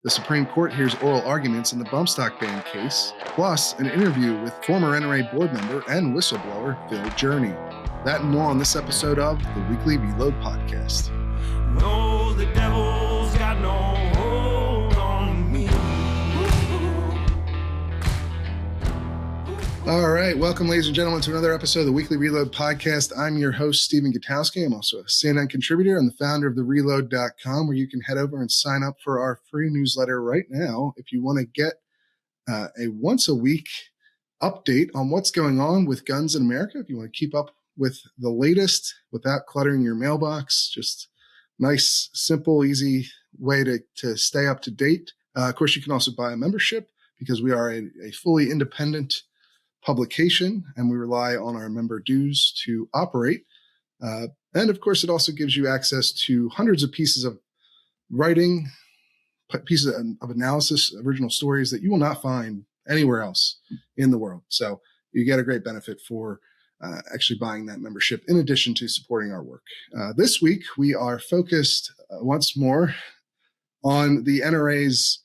The Supreme Court hears oral arguments in the bump stock ban case, plus an interview with former NRA board member and whistleblower Phil Journey. That and more on this episode of the Weekly Reload Podcast. No, the devil's got no hold on me. All right, welcome, ladies and gentlemen, to another episode of the Weekly Reload Podcast. I'm your host, Stephen Gutowski. I'm also a CNN contributor and the founder of thereload.com, where you can head over and sign up for our free newsletter right now if you want to get a once-a-week update on what's going on with guns in America. If you want to keep up with the latest without cluttering your mailbox, just nice, simple, easy way to stay up to date. Of course, you can also buy a membership because we are a fully independent publication and we rely on our member dues to operate. And of course, it also gives you access to hundreds of pieces of writing, pieces of analysis, original stories that you will not find anywhere else in the world. So you get a great benefit for actually buying that membership in addition to supporting our work. This week, we are focused once more on the NRA's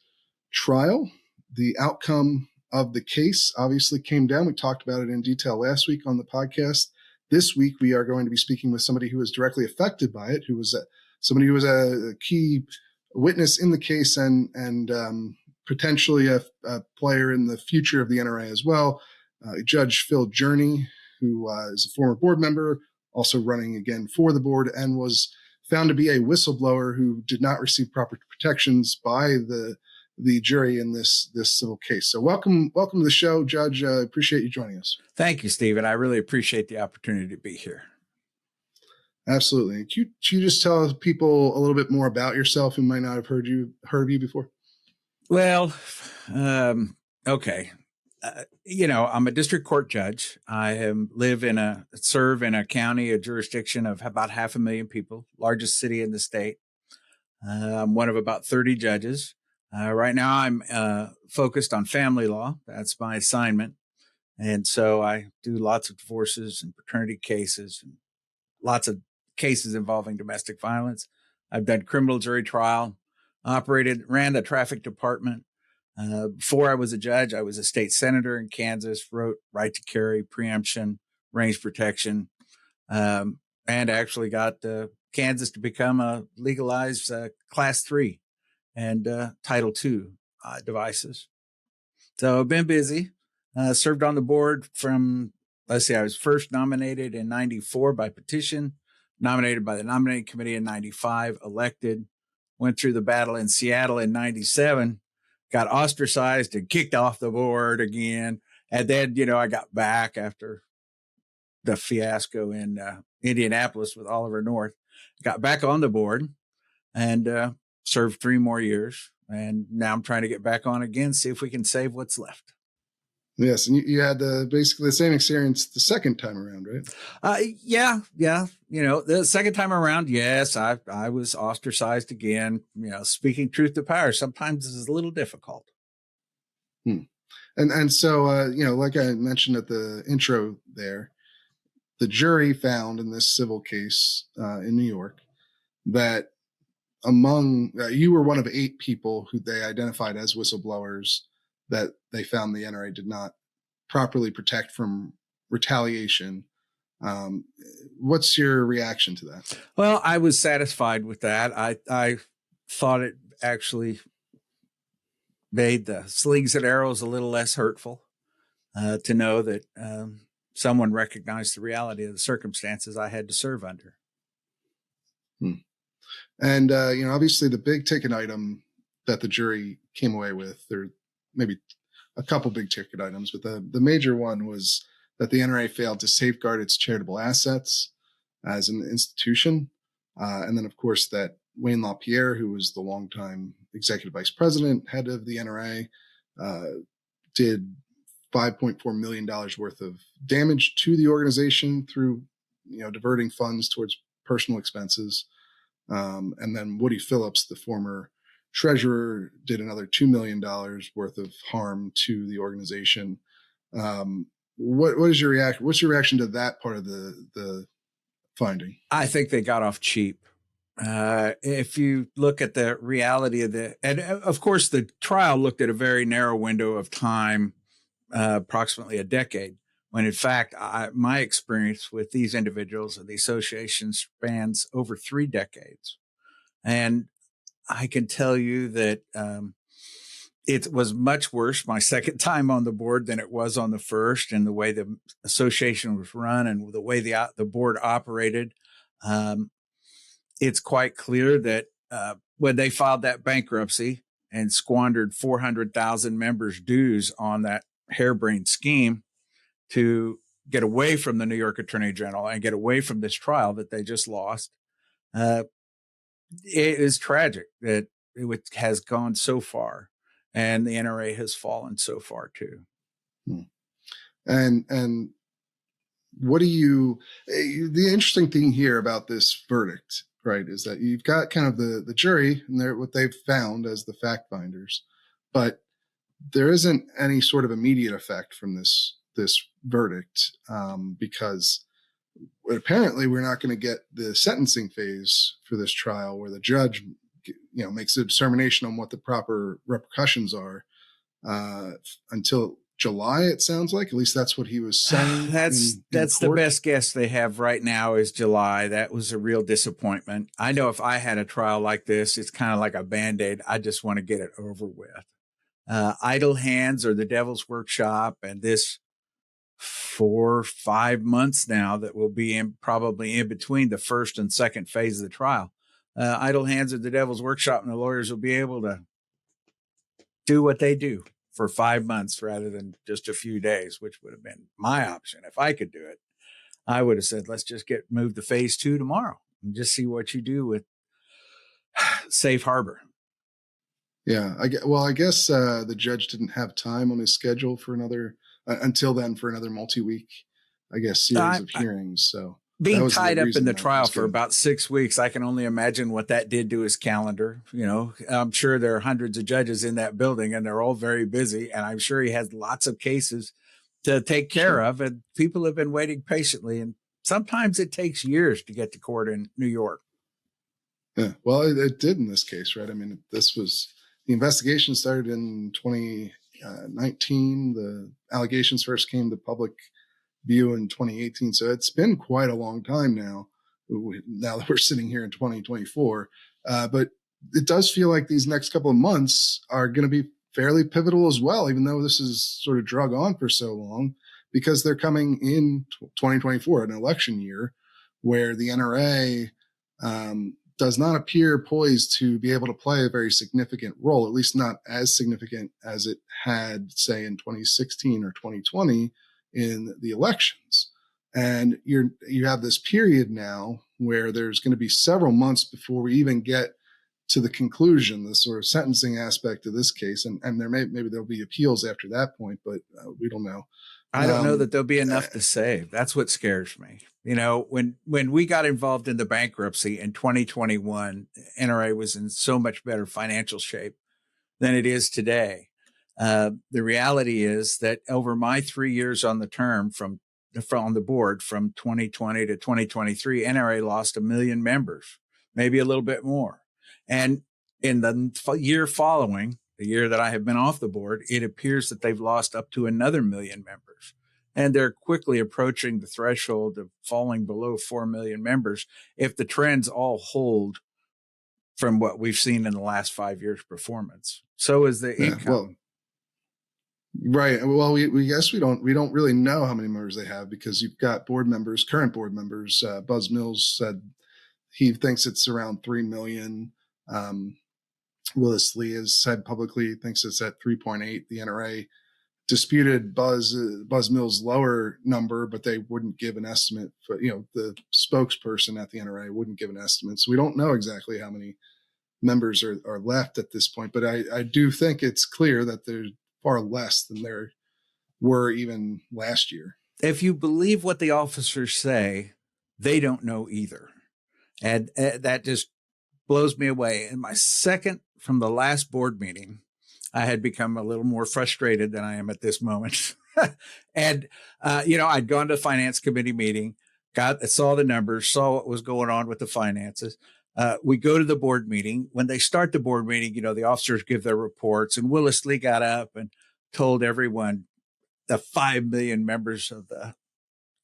trial. The outcome of the case obviously came down. We talked about it in detail last week on the podcast. This week, we are going to be speaking with somebody who was directly affected by it, who was somebody who was a key witness in the case and potentially a player in the future of the NRA as well. Judge Phillip Journey, who is a former board member, also running again for the board, and was found to be a whistleblower who did not receive proper protections by the jury in this civil case. So welcome to the show, Judge. Appreciate you joining us. Thank you, Stephen. I really appreciate the opportunity to be here. Absolutely. Can you just tell people a little bit more about yourself who might not have heard of you before? Well, okay. I'm a district court judge. I serve in a county, a jurisdiction of about 500,000 people, largest city in the state. I'm one of about 30 judges. Right now, I'm focused on family law. That's my assignment. And so I do lots of divorces and paternity cases and lots of cases involving domestic violence. I've done criminal jury trial, ran the traffic department. Before I was a judge, I was a state senator in Kansas, wrote right to carry, preemption, range protection, and actually got Kansas to become a legalized Class 3 and Title II devices. So I've been busy, served on the board from, I was first nominated in 94 by petition, nominated by the nominating committee in 95, elected, went through the battle in Seattle in 97, got ostracized and kicked off the board again. And then, I got back after the fiasco in Indianapolis with Oliver North, got back on the board and served 3 more years. And now I'm trying to get back on again, see if we can save what's left. Yes. And you had basically the same experience the second time around, right? Yeah. The second time around, yes, I was ostracized again. Speaking truth to power sometimes is a little difficult. And so, like I mentioned at the intro there, the jury found in this civil case in New York that you were one of 8 people who they identified as whistleblowers that they found the NRA did not properly protect from retaliation. What's your reaction to that? Well, I was satisfied with that. I thought it actually made the slings and arrows a little less hurtful to know that someone recognized the reality of the circumstances I had to serve under. And, obviously the big ticket item that the jury came away with, there maybe a couple big ticket items, but the major one was that the NRA failed to safeguard its charitable assets as an institution. And then, of course, that Wayne LaPierre, who was the longtime executive vice president, head of the NRA, did $5.4 million worth of damage to the organization through, diverting funds towards personal expenses. And then Woody Phillips, the former treasurer, did another $2 million worth of harm to the organization. What is your reaction? What's your reaction to that part of the finding? I think they got off cheap. If you look at the reality of and of course, the trial looked at a very narrow window of time, approximately a decade, when in fact, my experience with these individuals and the association spans over 3 decades. And I can tell you that it was much worse my second time on the board than it was on the first, and the way the association was run and the way the board operated. It's quite clear that when they filed that bankruptcy and squandered 400,000 members' dues on that harebrained scheme to get away from the New York Attorney General and get away from this trial that they just lost, it is tragic that it has gone so far, and the NRA has fallen so far too. And what do you? The interesting thing here about this verdict, right, is that you've got kind of the jury and what they've found as the fact finders, but there isn't any sort of immediate effect from this verdict, because apparently we're not going to get the sentencing phase for this trial where the judge, makes a determination on what the proper repercussions are until July. It sounds like, at least that's what he was saying. That's the best guess they have right now is July. That was a real disappointment. I know if I had a trial like this, it's kind of like a Band-Aid. I just want to get it over with. Idle hands or the devil's workshop, and this 4 or 5 months now that will be probably in between the first and second phase of the trial. Idle hands or the devil's workshop, and the lawyers will be able to do what they do for 5 months rather than just a few days, which would have been my option. If I could do it, I would have said, let's just move to phase 2 tomorrow and just see what you do with safe harbor. Yeah. I guess the judge didn't have time on his schedule for until then for another multi-week, series of hearings. So being tied up in the trial for about 6 weeks, I can only imagine what that did to his calendar. I'm sure there are hundreds of judges in that building and they're all very busy. And I'm sure he has lots of cases to take care of. And people have been waiting patiently. And sometimes it takes years to get to court in New York. Yeah, well, it did in this case, right? I mean, the investigation started in 2019. The allegations first came to public view in 2018. So it's been quite a long time now that we're sitting here in 2024. But it does feel like these next couple of months are going to be fairly pivotal as well, even though this is sort of drug on for so long, because they're coming in 2024, an election year where the NRA does not appear poised to be able to play a very significant role, at least not as significant as it had, say, in 2016 or 2020 in the elections. And you have this period now where there's going to be several months before we even get to the conclusion, the sort of sentencing aspect of this case. And maybe there'll be appeals after that point, but we don't know. I don't know that there'll be enough to save. That's what scares me. When we got involved in the bankruptcy in 2021, NRA was in so much better financial shape than it is today. The reality is that over my 3 years on the term from the board from 2020 to 2023, NRA lost 1 million members, maybe a little bit more. And in the year following, the year that I have been off the board, it appears that they've lost up to another 1 million members. And they're quickly approaching the threshold of falling below 4 million members if the trends all hold from what we've seen in the last 5 years' performance. So is the income. Well, right. Well, we guess we don't really know how many members they have, because you've got current board members. Buzz Mills said he thinks it's around 3 million. Willis Lee has said publicly thinks it's at 3.8. The NRA disputed Buzz Mills' lower number, but they wouldn't give an estimate. For, the spokesperson at the NRA wouldn't give an estimate, so we don't know exactly how many members are left at this point. But I do think it's clear that there's far less than there were even last year. If you believe what the officers say, they don't know either, and that just blows me away. In my second from the last board meeting, I had become a little more frustrated than I am at this moment. And, I'd gone to the finance committee meeting, saw the numbers, saw what was going on with the finances. We go to the board meeting. When they start the board meeting, the officers give their reports, and Willis Lee got up and told everyone the 5 million members of the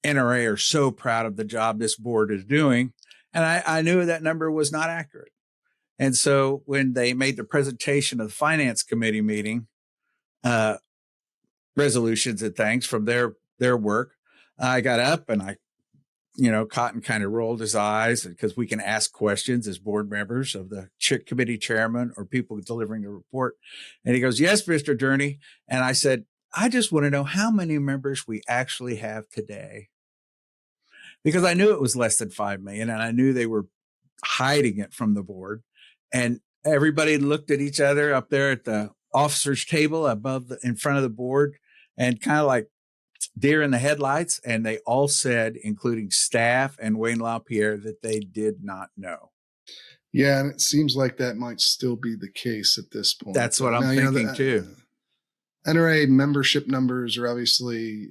NRA are so proud of the job this board is doing. And I knew that number was not accurate. And so when they made the presentation of the finance committee meeting, resolutions and things from their work, I got up and Cotton kind of rolled his eyes because we can ask questions as board members of the committee chairman or people delivering the report. And he goes, "Yes, Mr. Journey." And I said, "I just want to know how many members we actually have today." Because I knew it was less than 5 million and I knew they were hiding it from the board. And everybody looked at each other up there at the officers table in front of the board and kind of like deer in the headlights. And they all said, including staff and Wayne LaPierre, that they did not know. Yeah. And it seems like that might still be the case at this point. That's what I'm thinking too. NRA membership numbers are obviously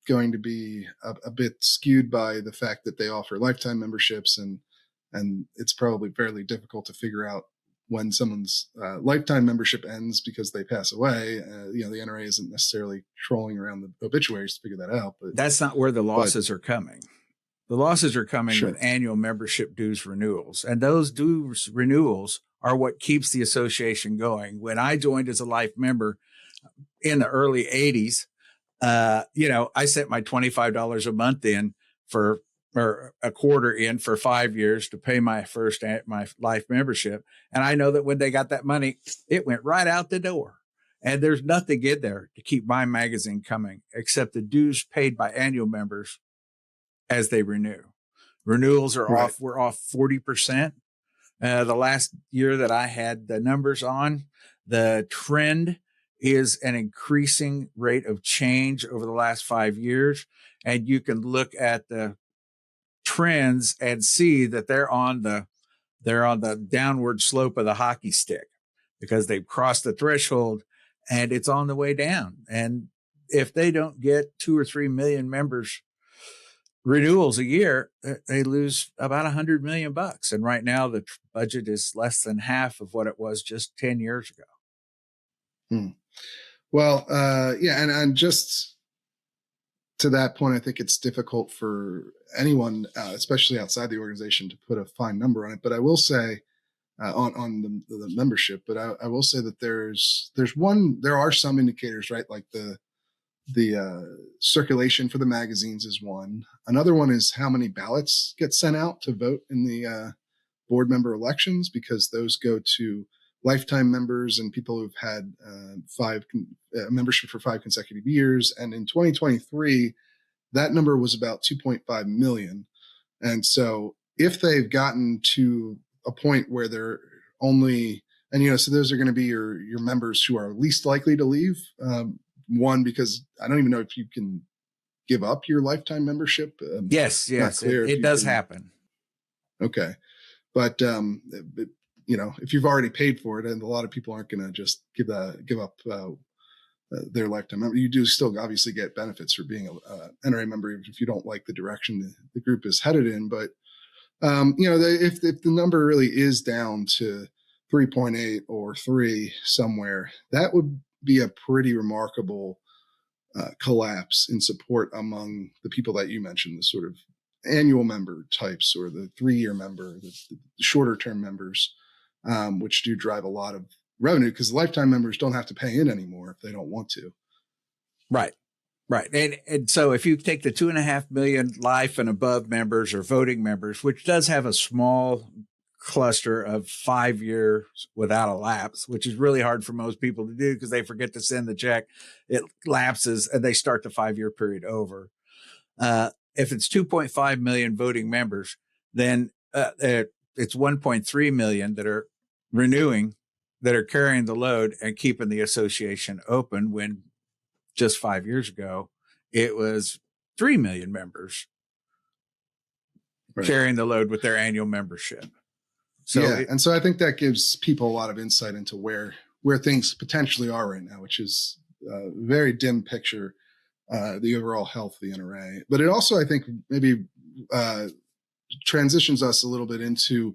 going to be a bit skewed by the fact that they offer lifetime memberships, and it's probably fairly difficult to figure out when someone's lifetime membership ends because they pass away. The NRA isn't necessarily trolling around the obituaries to figure that out. But that's not where the losses are coming. The losses are coming Sure. with annual membership dues renewals. And those dues renewals are what keeps the association going. When I joined as a life member in the early 80s, I sent my $25 a month in or a quarter in for 5 years to pay my life membership. And I know that when they got that money, it went right out the door. And there's nothing in there to keep my magazine coming except the dues paid by annual members as they renew. Renewals are Right. off. We're off 40%. The last year that I had the numbers on, the trend is an increasing rate of change over the last 5 years. And you can look at the trends and see that they're on the downward slope of the hockey stick because they've crossed the threshold and it's on the way down. And if they don't get 2 or 3 million members renewals a year, they lose about $100 million. And right now the budget is less than half of what it was just 10 years ago. Well, and just to that point, I think it's difficult for anyone, especially outside the organization, to put a fine number on it. But I will say on the membership, but I will say that there are some indicators, right? Like the circulation for the magazines is one. Another one is how many ballots get sent out to vote in the board member elections, because those go to lifetime members and people who've had membership for 5 consecutive years. And in 2023, that number was about 2.5 million. And so if they've gotten to a point where they're only, and so those are going to be your members who are least likely to leave. One, because I don't even know if you can give up your lifetime membership. Yes, it does happen. Okay. But if you've already paid for it, and a lot of people aren't going to just give up their lifetime member, you do still obviously get benefits for being a NRA member, even if you don't like the direction the group is headed in. But if the number really is down to 3.8 or 3 somewhere, that would be a pretty remarkable collapse in support among the people that you mentioned, the sort of annual member types or the 3-year member, the shorter term members, which do drive a lot of revenue because lifetime members don't have to pay in anymore if they don't want to. Right. And so if you take the 2.5 million life and above members or voting members, which does have a small cluster of 5 years without a lapse, which is really hard for most people to do because they forget to send the check. It lapses and they start the 5-year period over. If it's 2.5 million voting members, then it's 1.3 million that are renewing, that are carrying the load and keeping the association open, when just 5 years ago, it was 3 million members carrying the load with their annual membership. So and so I think that gives people a lot of insight into where things potentially are right now, which is a very dim picture, the overall health of the NRA. But it also, I think, maybe transitions us a little bit into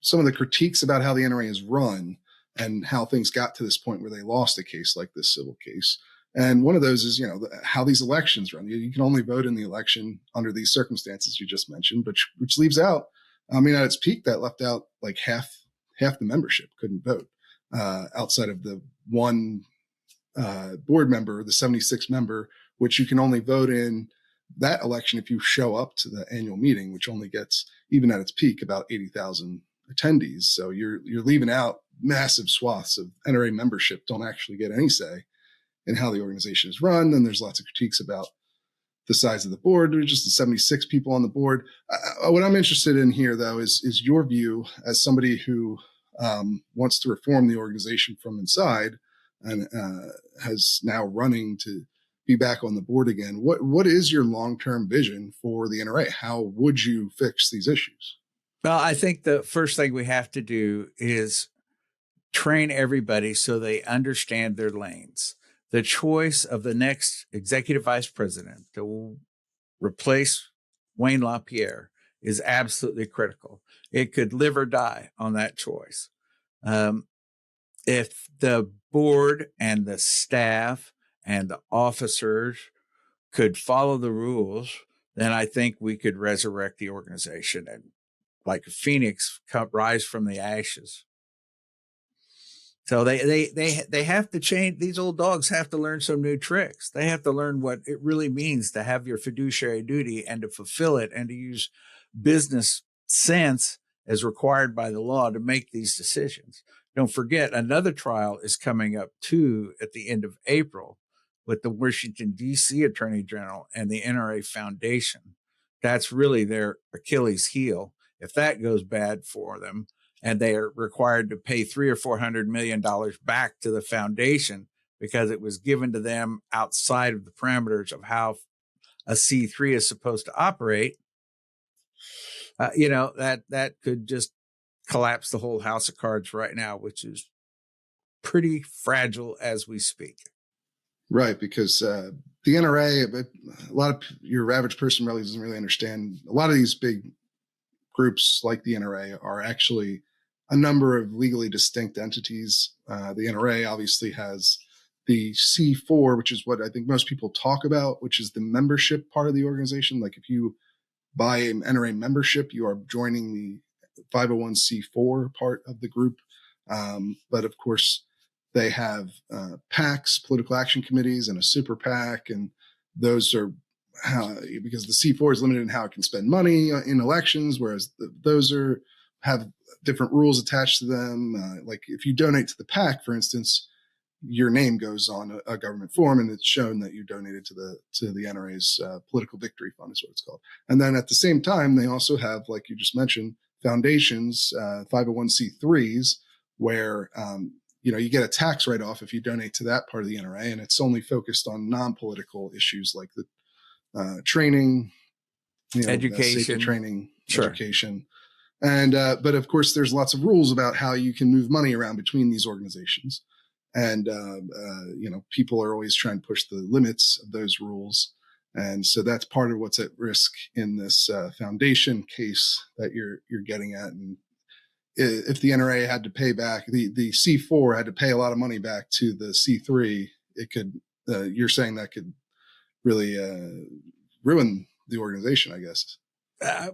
some of the critiques about how the NRA is run and how things got to this point where they lost a case like this civil case. And one of those is, how these elections run. You can only vote in the election under these circumstances you just mentioned, which leaves out, at its peak, that left out like half the membership couldn't vote, outside of the one board member, the 76 member, which you can only vote in that election if you show up to the annual meeting, which only gets, even at its peak, about 80,000 attendees. So you're leaving out massive swaths of NRA membership don't actually get any say in how the organization is run. And there's lots of critiques about the size of the board. There's just the 76 people on the board. What I'm interested in here, though, is your view as somebody who wants to reform the organization from inside and has now running to be back on the board again. What is your long-term vision for the NRA? How would you fix these issues? Well, I think the first thing we have to do is train everybody so they understand their lanes. The choice of the next executive vice president to replace Wayne LaPierre is absolutely critical. It could live or die on that choice. If the board and the staff and the officers could follow the rules, then I think we could resurrect the organization and, like a phoenix, rise from the ashes. So they have to change. These old dogs have to learn some new tricks. They have to learn what it really means to have your fiduciary duty and to fulfill it and to use business sense as required by the law to make these decisions. Don't forget, another trial is coming up too at the end of April with the Washington, D.C. Attorney General and the NRA Foundation. That's really their Achilles heel. If that goes bad for them, and they are required to pay $300 or $400 million back to the foundation because it was given to them outside of the parameters of how a C3 is supposed to operate, that could just collapse the whole house of cards right now, which is pretty fragile as we speak. Right, because the NRA, a lot of your average person really doesn't really understand. A lot of these big groups like the NRA are actually a number of legally distinct entities. The NRA obviously has the C4, which is what I think most people talk about, which is the membership part of the organization. Like if you buy an NRA membership, you are joining the 501c4 part of the group. But of course, they have PACs, political action committees, and a super PAC. And those are because the C4 is limited in how it can spend money in elections, whereas those have different rules attached to them. Like if you donate to the PAC, for instance, your name goes on a government form, and it's shown that you donated to the NRA's political victory fund, is what it's called. And then at the same time, they also have, like you just mentioned, foundations, 501c3s, where you get a tax write-off if you donate to that part of the NRA, and it's only focused on non-political issues like the training, education, safety training, sure. Education. And but of course, there's lots of rules about how you can move money around between these organizations. And, people are always trying to push the limits of those rules. And so that's part of what's at risk in this foundation case that you're getting at. And if the NRA had to pay back, the C4 had to pay a lot of money back to the C3, it could, you're saying that could really ruin the organization, I guess.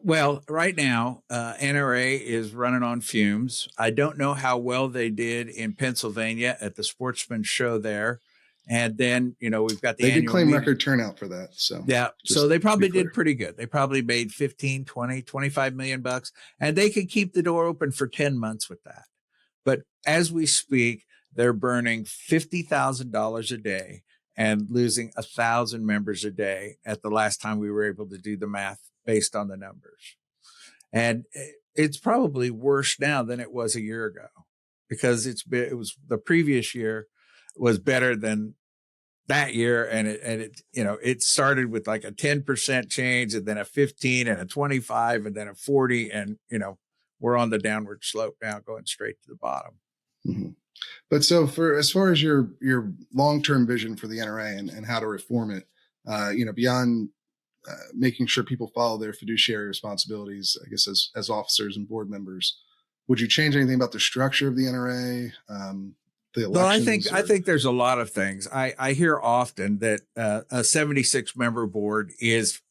Well, right now, NRA is running on fumes. I don't know how well they did in Pennsylvania at the Sportsman Show there. And then, we've got the They annual did claim meeting. record turnout for that. So yeah, so they probably did pretty good. They probably made 15, 20, 25 million bucks, and they could keep the door open for 10 months with that. But as we speak, they're burning $50,000 a day and losing 1,000 members a day at the last time we were able to do the math based on the numbers. And it's probably worse now than it was a year ago, because it was the previous year was better than that year. And it started with like a 10% change, and then a 15 and a 25 and then a 40. And, we're on the downward slope now, going straight to the bottom. Mm-hmm. But so as far as your long-term vision for the NRA and how to reform it, beyond making sure people follow their fiduciary responsibilities, I guess, as officers and board members. Would you change anything about the structure of the NRA, the elections? Well, I think there's a lot of things. I hear often that a 76 member board is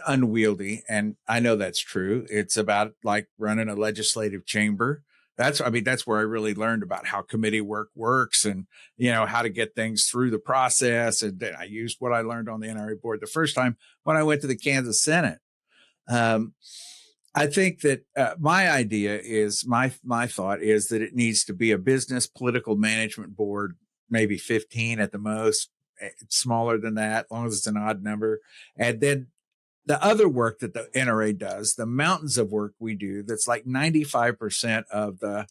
unwieldy, and I know that's true. It's about like running a legislative chamber. That's where I really learned about how committee work works, and how to get things through the process. And then I used what I learned on the NRA board the first time when I went to the Kansas Senate. I think that my idea is my thought is that it needs to be a business political management board, maybe 15 at the most, smaller than that, as long as it's an odd number. And then the other work that the NRA does, the mountains of work we do, that's like 95% of the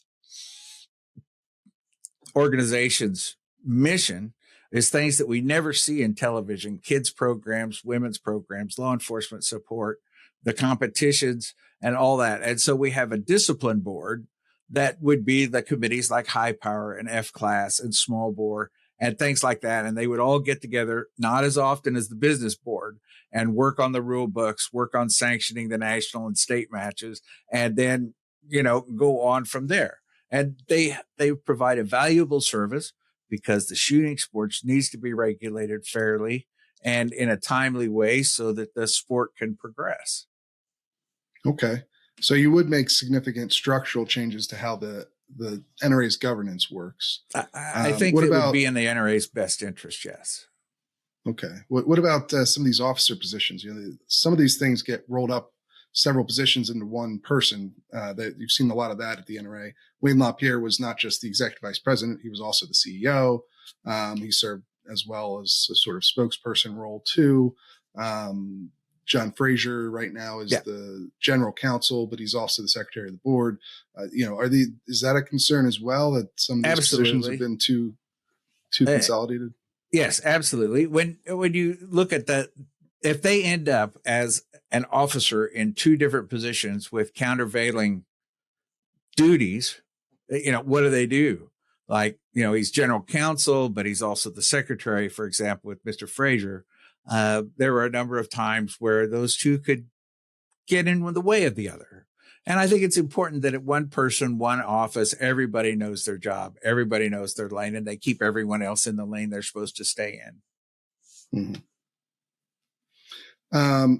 organization's mission, is things that we never see in television: kids programs, women's programs, law enforcement support, the competitions, and all that. And so we have a discipline board that would be the committees like high power and F class and small bore and things like that. And they would all get together, not as often as the business board, and work on the rule books, work on sanctioning the national and state matches, and then, go on from there. And they provide a valuable service because the shooting sports needs to be regulated fairly and in a timely way so that the sport can progress. Okay. So you would make significant structural changes to how the NRA's governance works. I think it would be in the NRA's best interest, yes. Okay. What about some of these officer positions? Some of these things get rolled up several positions into one person. That you've seen a lot of that at the NRA. Wayne LaPierre was not just the executive vice president; he was also the CEO. He served as well as a sort of spokesperson role too. John Frazier right now is the general counsel, but he's also the secretary of the board. Is that a concern as well, that some of these positions have been too consolidated? Yes, absolutely. When you look at if they end up as an officer in two different positions with countervailing duties, what do they do? Like, he's general counsel, but he's also the secretary, for example, with Mr. Frazier. There were a number of times where those two could get in the way of the other. And I think it's important that at one person, one office, everybody knows their job, everybody knows their lane, and they keep everyone else in the lane they're supposed to stay in. Mm-hmm.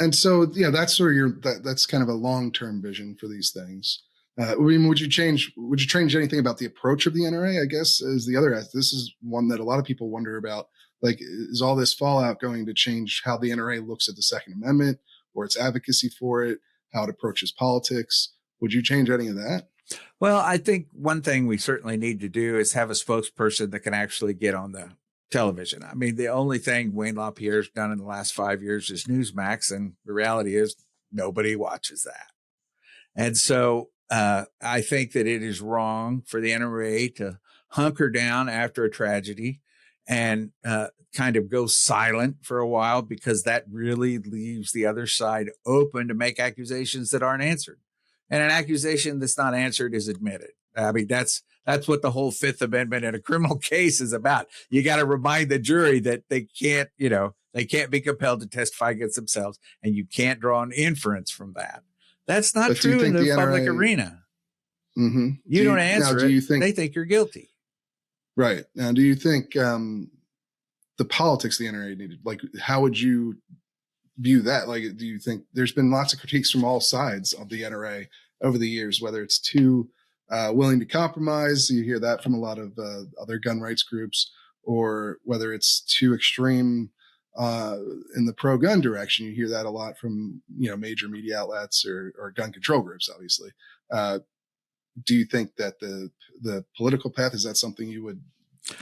And so, that's sort of that's kind of a long-term vision for these things. Would you change anything about the approach of the NRA, I guess, is the other aspect? This is one that a lot of people wonder about. Like, is all this fallout going to change how the NRA looks at the Second Amendment or its advocacy for it, how it approaches politics? Would you change any of that? Well, I think one thing we certainly need to do is have a spokesperson that can actually get on the television. I mean, the only thing Wayne LaPierre's done in the last 5 years is Newsmax, and the reality is nobody watches that. And so I think that it is wrong for the NRA to hunker down after a tragedy and kind of go silent for a while, because that really leaves the other side open to make accusations that aren't answered. And an accusation that's not answered is admitted. I mean, that's what the whole Fifth Amendment in a criminal case is about. You got to remind the jury that they can't be compelled to testify against themselves, and you can't draw an inference from that. That's not true in the public arena. Mm-hmm. You don't answer it. They think you're guilty. Right. Now, do you think the politics of the NRA needed, like, how would you view that? Like, do you think there's been lots of critiques from all sides of the NRA over the years, whether it's too willing to compromise? You hear that from a lot of other gun rights groups, or whether it's too extreme in the pro-gun direction. You hear that a lot from, major media outlets or gun control groups, obviously. Do you think that the political path, is that something you would?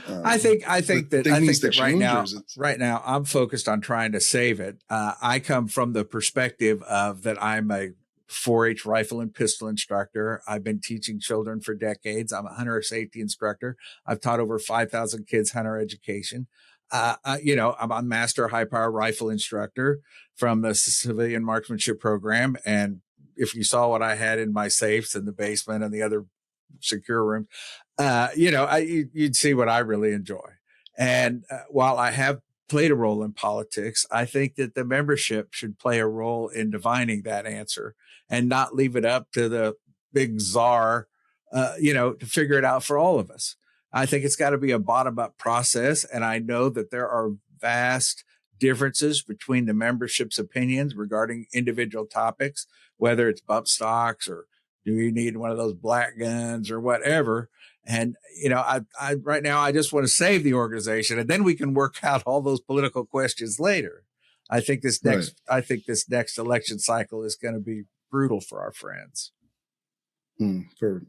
I think that right now I'm focused on trying to save it. I come from the perspective of that I'm a 4-H rifle and pistol instructor. I've been teaching children for decades. I'm a hunter safety instructor. I've taught over 5,000 kids hunter education. I'm a master high power rifle instructor from the civilian marksmanship program. And if you saw what I had in my safes in the basement and the other secure rooms, you'd see what I really enjoy. And while I have played a role in politics. I think that the membership should play a role in divining that answer and not leave it up to the big czar, to figure it out for all of us. I think it's got to be a bottom-up process. And I know that there are vast differences between the membership's opinions regarding individual topics, whether it's bump stocks or do you need one of those black guns or whatever. And, I right now, I just want to save the organization, and then we can work out all those political questions later. I think this next election cycle is going to be brutal for our friends. For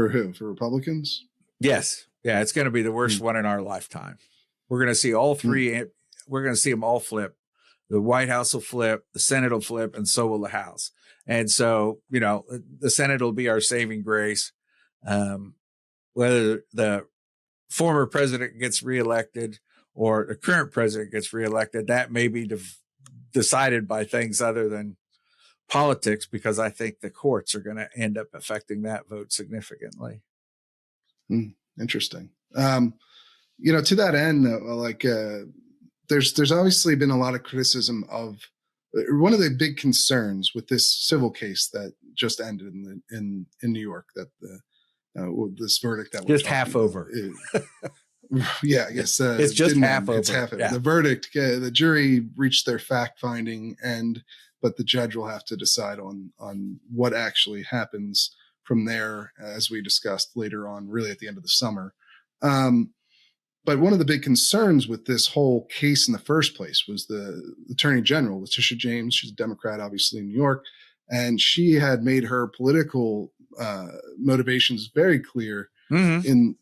who? For Republicans? Yes. Yeah. It's going to be the worst one in our lifetime. We're going to see all three. We're going to see them all flip. The White House will flip, the Senate will flip, and so will the House. And so, the Senate will be our saving grace. Whether the former president gets reelected or the current president gets reelected, that may be decided by things other than politics, because I think the courts are going to end up affecting that vote significantly. Interesting. To that end, there's obviously been a lot of criticism of one of the big concerns with this civil case that just ended in New York, that this verdict that just half over. Yeah, I guess it's just half over. It's half over. Yeah. The verdict, the jury reached their fact finding, but the judge will have to decide on what actually happens from there, as we discussed later on, really at the end of the summer. But one of the big concerns with this whole case in the first place was the Attorney General, Letitia James. She's a Democrat, obviously, in New York. And she had made her political motivations very clear in,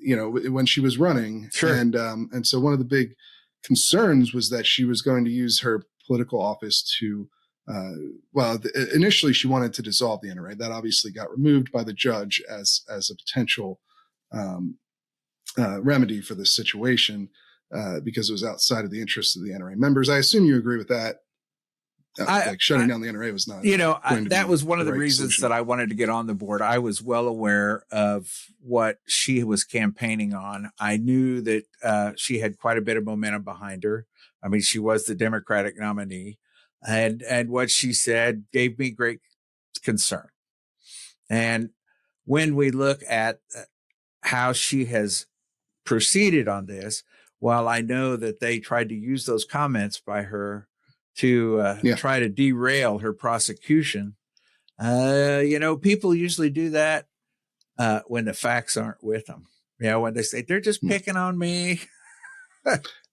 when she was running. Sure. And so one of the big concerns was that she was going to use her political office to, initially she wanted to dissolve the NRA. That obviously got removed by the judge as a potential remedy for this situation, because it was outside of the interests of the NRA members. I assume you agree with that. Shutting down the NRA was not. That was one of the reasons solution. that I wanted to get on the board. I was well aware of what she was campaigning on. I knew that she had quite a bit of momentum behind her. I mean, she was the Democratic nominee, and what she said gave me great concern. And when we look at how she has proceeded on this, while I know that they tried to use those comments by her to try to derail her prosecution, people usually do that when the facts aren't with them. When they say they're just picking on me.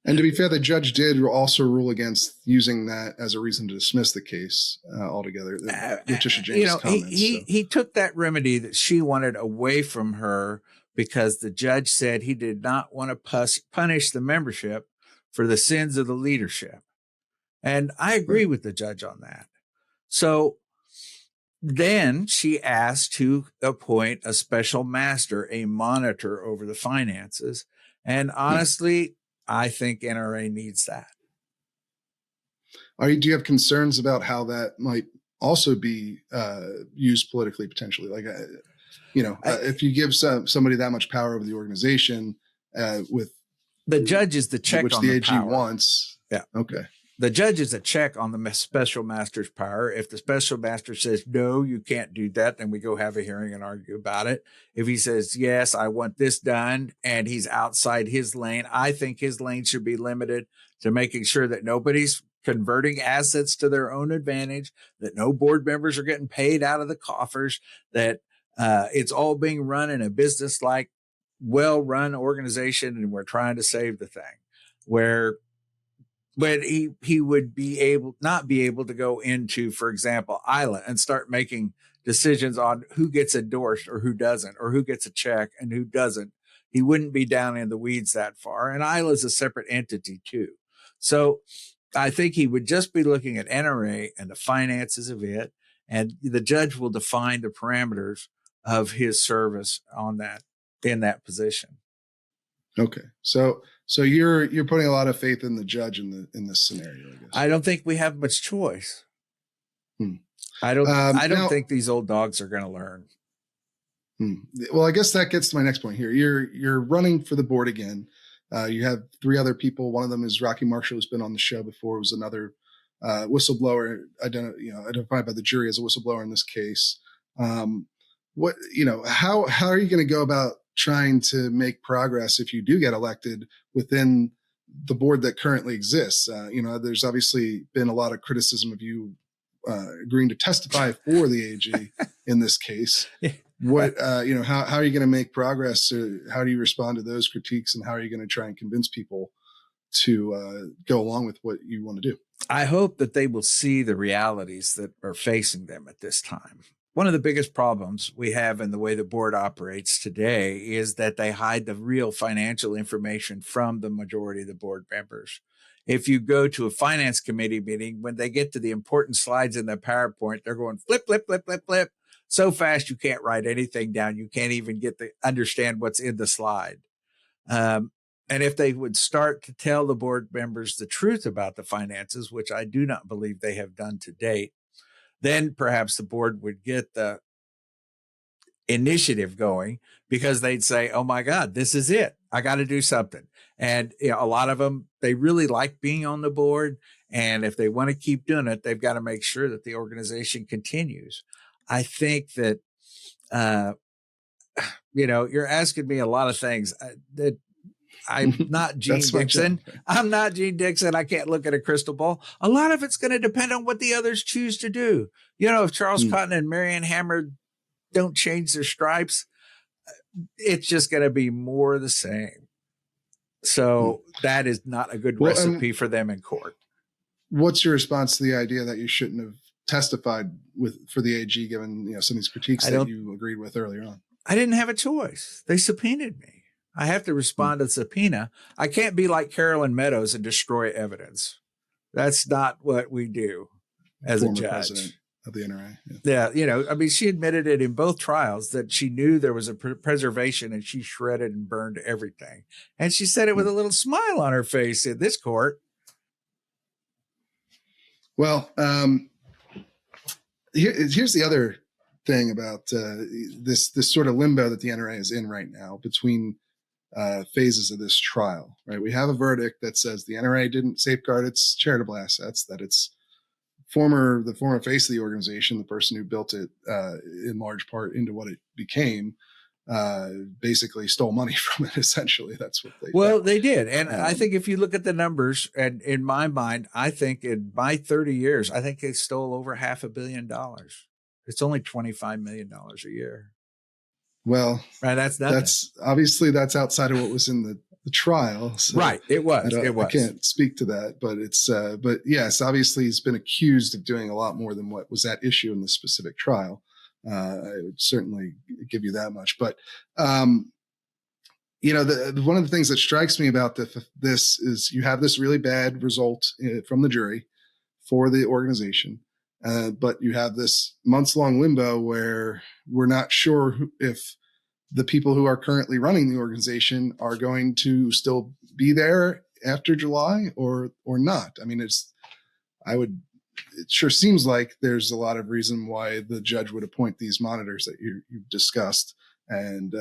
And to be fair, the judge did also rule against using that as a reason to dismiss the case altogether. Letitia James' comments. He took that remedy that she wanted away from her because the judge said he did not want to punish the membership for the sins of the leadership. And I agree with the judge on that. So then she asked to appoint a special master, a monitor over the finances. And honestly, I think NRA needs that. Do you have concerns about how that might also be used politically, potentially? If you give somebody that much power over the organization, with the judge is the check which on the the AG power. wants. Yeah. Okay. The judge is a check on the special master's power. If the special master says, no, you can't do that, then we go have a hearing and argue about it. If he says, yes, I want this done, and he's outside his lane, I think his lane should be limited to making sure that nobody's converting assets to their own advantage, that no board members are getting paid out of the coffers, that it's all being run in a business-like, well-run organization, and we're trying to save the thing. But he would not be able to go into, for example, ILA and start making decisions on who gets endorsed or who doesn't, or who gets a check and who doesn't. He wouldn't be down in the weeds that far. And ILA is a separate entity too. So I think he would just be looking at NRA and the finances of it, and the judge will define the parameters of his service in that position. Okay. So you're putting a lot of faith in the judge in this scenario, I guess. I don't think we have much choice. I don't think these old dogs are going to learn. Well, I guess that gets to my next point here. You're running for the board again. You have 3 other people. One of them is Rocky Marshall, who's been on the show before. It was another whistleblower identified by the jury as a whistleblower in this case. How are you going to go about trying to make progress if you do get elected within the board that currently exists? There's obviously been a lot of criticism of you agreeing to testify for the AG in this case. How are you going to make progress? Or how do you respond to those critiques, and how are you going to try and convince people to go along with what you want to do? I hope that they will see the realities that are facing them at this time. One of the biggest problems we have in the way the board operates today is that they hide the real financial information from the majority of the board members. If you go to a finance committee meeting, when they get to the important slides in the PowerPoint, they're going flip, flip, flip, flip, flip, so fast you can't write anything down. You can't even understand what's in the slide. And if they would start to tell the board members the truth about the finances, which I do not believe they have done to date, then perhaps the board would get the initiative going, because they'd say, oh my God, this is it. I got to do something. And a lot of them, they really like being on the board. And if they want to keep doing it, they've got to make sure that the organization continues. I think that, you're asking me a lot of things that I'm not Gene Dixon. I'm not Gene Dixon. I can't look at a crystal ball. A lot of it's going to depend on what the others choose to do. If Charles Cotton and Marianne Hammer don't change their stripes, it's just going to be more of the same. So that is not a good recipe for them in court. What's your response to the idea that you shouldn't have testified for the AG, given some of these critiques that you agreed with earlier on? I didn't have a choice. They subpoenaed me. I have to respond to the subpoena. I can't be like Carolyn Meadows and destroy evidence. That's not what we do as a judge. President of the NRA. Yeah. She admitted it in both trials that she knew there was a preservation, and she shredded and burned everything. And she said it with a little smile on her face in this court. Well, here's the other thing about this sort of limbo that the NRA is in right now between phases of this trial, right? We have a verdict that says the NRA didn't safeguard its charitable assets, that its the former face of the organization, the person who built it in large part into what it became, basically stole money from it. Essentially, that's what they did. They did. And I think if you look at the numbers, and in my mind, I think in my 30 years, I think they stole over $500 million. It's only $25 million a year. Well, right, that's nothing. That's outside of what was in the trial. So right, it was. I can't speak to that, but but yes, obviously he's been accused of doing a lot more than what was at issue in this specific trial. I would certainly give you that much. But one of the things that strikes me about this is you have this really bad result from the jury for the organization. But you have this months-long limbo where we're not sure if the people who are currently running the organization are going to still be there after July or not. It sure seems like there's a lot of reason why the judge would appoint these monitors that you've discussed, and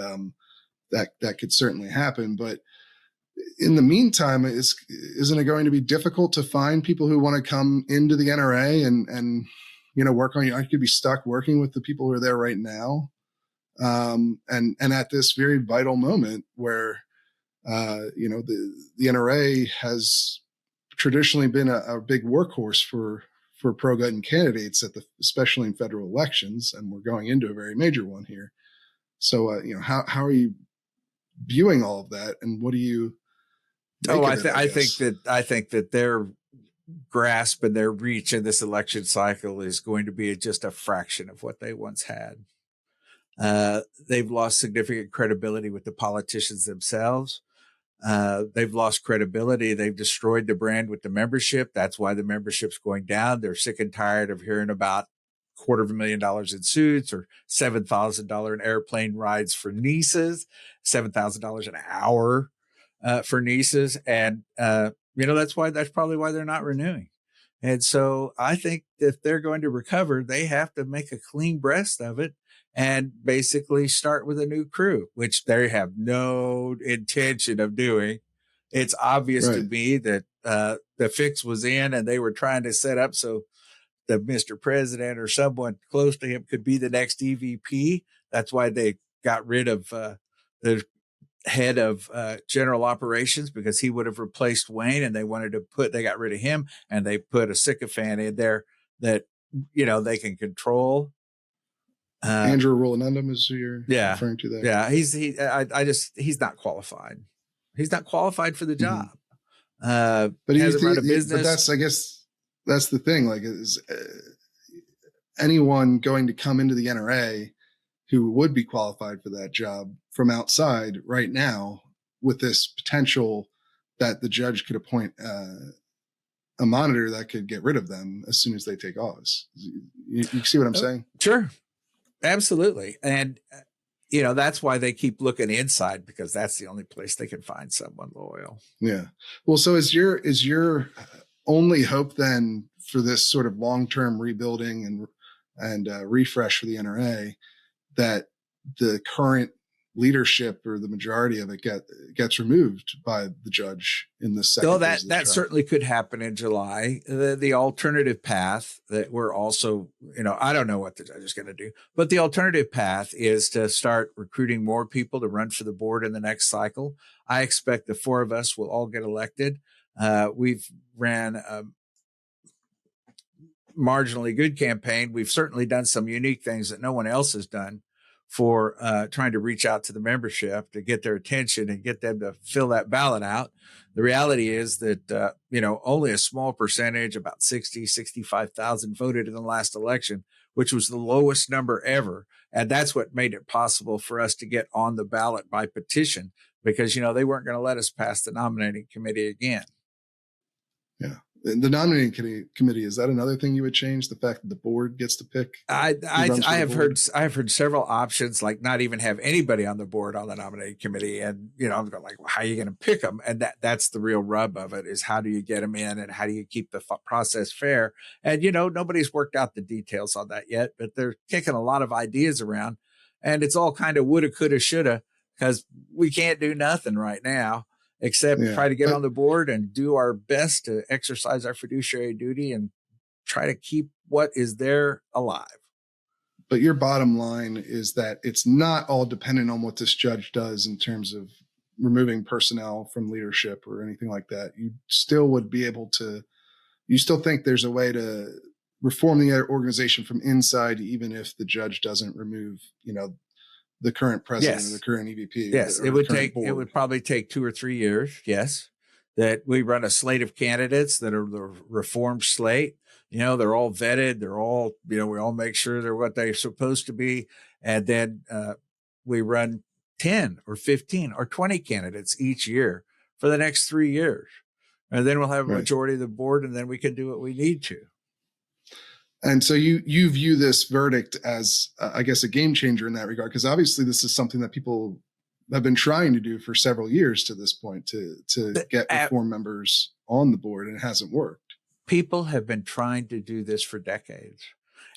that could certainly happen. But in the meantime, isn't it going to be difficult to find people who want to come into the NRA and work on you? I could be stuck working with the people who are there right now. And at this very vital moment where, the NRA has traditionally been a big workhorse for pro-gun candidates especially in federal elections. And we're going into a very major one here. So, how are you viewing all of that? And what do you, I think that their grasp and their reach in this election cycle is going to be just a fraction of what they once had. They've lost significant credibility with the politicians themselves. They've lost credibility. They've destroyed the brand with the membership. That's why the membership's going down. They're sick and tired of hearing about $250,000 in suits or $7,000 in airplane rides for nieces, $7,000 an hour for nieces. And, that's probably why they're not renewing. And so I think if they're going to recover, they have to make a clean breast of it and basically start with a new crew, which they have no intention of doing. it's obvious to Right. me that the fix was in, and they were trying to set up so the Mr. President or someone close to him could be the next EVP. That's why they got rid of the head of general operations, because he would have replaced Wayne, and they got rid of him, and they put a sycophant in there that, they can control. Andrew Rolandum is who you're referring to there. Yeah. He's not qualified. He's not qualified for the job. But he hasn't run a business. But I guess that's the thing. Like, is anyone going to come into the NRA who would be qualified for that job from outside right now, with this potential that the judge could appoint a monitor that could get rid of them as soon as they take office? You see what I'm saying? Sure. Absolutely. And, that's why they keep looking inside, because that's the only place they can find someone loyal. Yeah. Well, so is your only hope then for this sort of long-term rebuilding and refresh for the NRA that the current leadership, or the majority of it, gets removed by the judge in the second? So that certainly could happen in July. The alternative path that we're also, I don't know what the judge is going to do, but the alternative path is to start recruiting more people to run for the board in the next cycle. I expect the four of us will all get elected. We've ran a marginally good campaign. We've certainly done some unique things that no one else has done for trying to reach out to the membership to get their attention and get them to fill that ballot out. The reality is that, only a small percentage, about 65,000 voted in the last election, which was the lowest number ever. And that's what made it possible for us to get on the ballot by petition, because, they weren't going to let us pass the nominating committee again. Yeah. The nominating committee, is that another thing you would change? The fact that the board gets to pick? I have heard several options, like not even have anybody on the board on the nominating committee. And, I'm going like, well, how are you going to pick them? And that's the real rub of it, is how do you get them in, and how do you keep the process fair? And, nobody's worked out the details on that yet, but they're kicking a lot of ideas around, and it's all kind of woulda, coulda, shoulda, because we can't do nothing right now except try to get on the board and do our best to exercise our fiduciary duty and try to keep what is there alive. But your bottom line is that it's not all dependent on what this judge does in terms of removing personnel from leadership or anything like that. You still would be able to, you still think there's a way to reform the organization from inside, even if the judge doesn't remove, the current president or the current EVP. Yes, it would probably take 2 or 3 years. Yes, that we run a slate of candidates that are the reform slate. They're all vetted. They're all, we all make sure they're what they're supposed to be. And then we run 10 or 15 or 20 candidates each year for the next 3 years. And then we'll have a majority of the board, and then we can do what we need to. And so you view this verdict as, I guess, a game changer in that regard, because obviously this is something that people have been trying to do for several years to this point, to get reform members on the board, and it hasn't worked. People have been trying to do this for decades.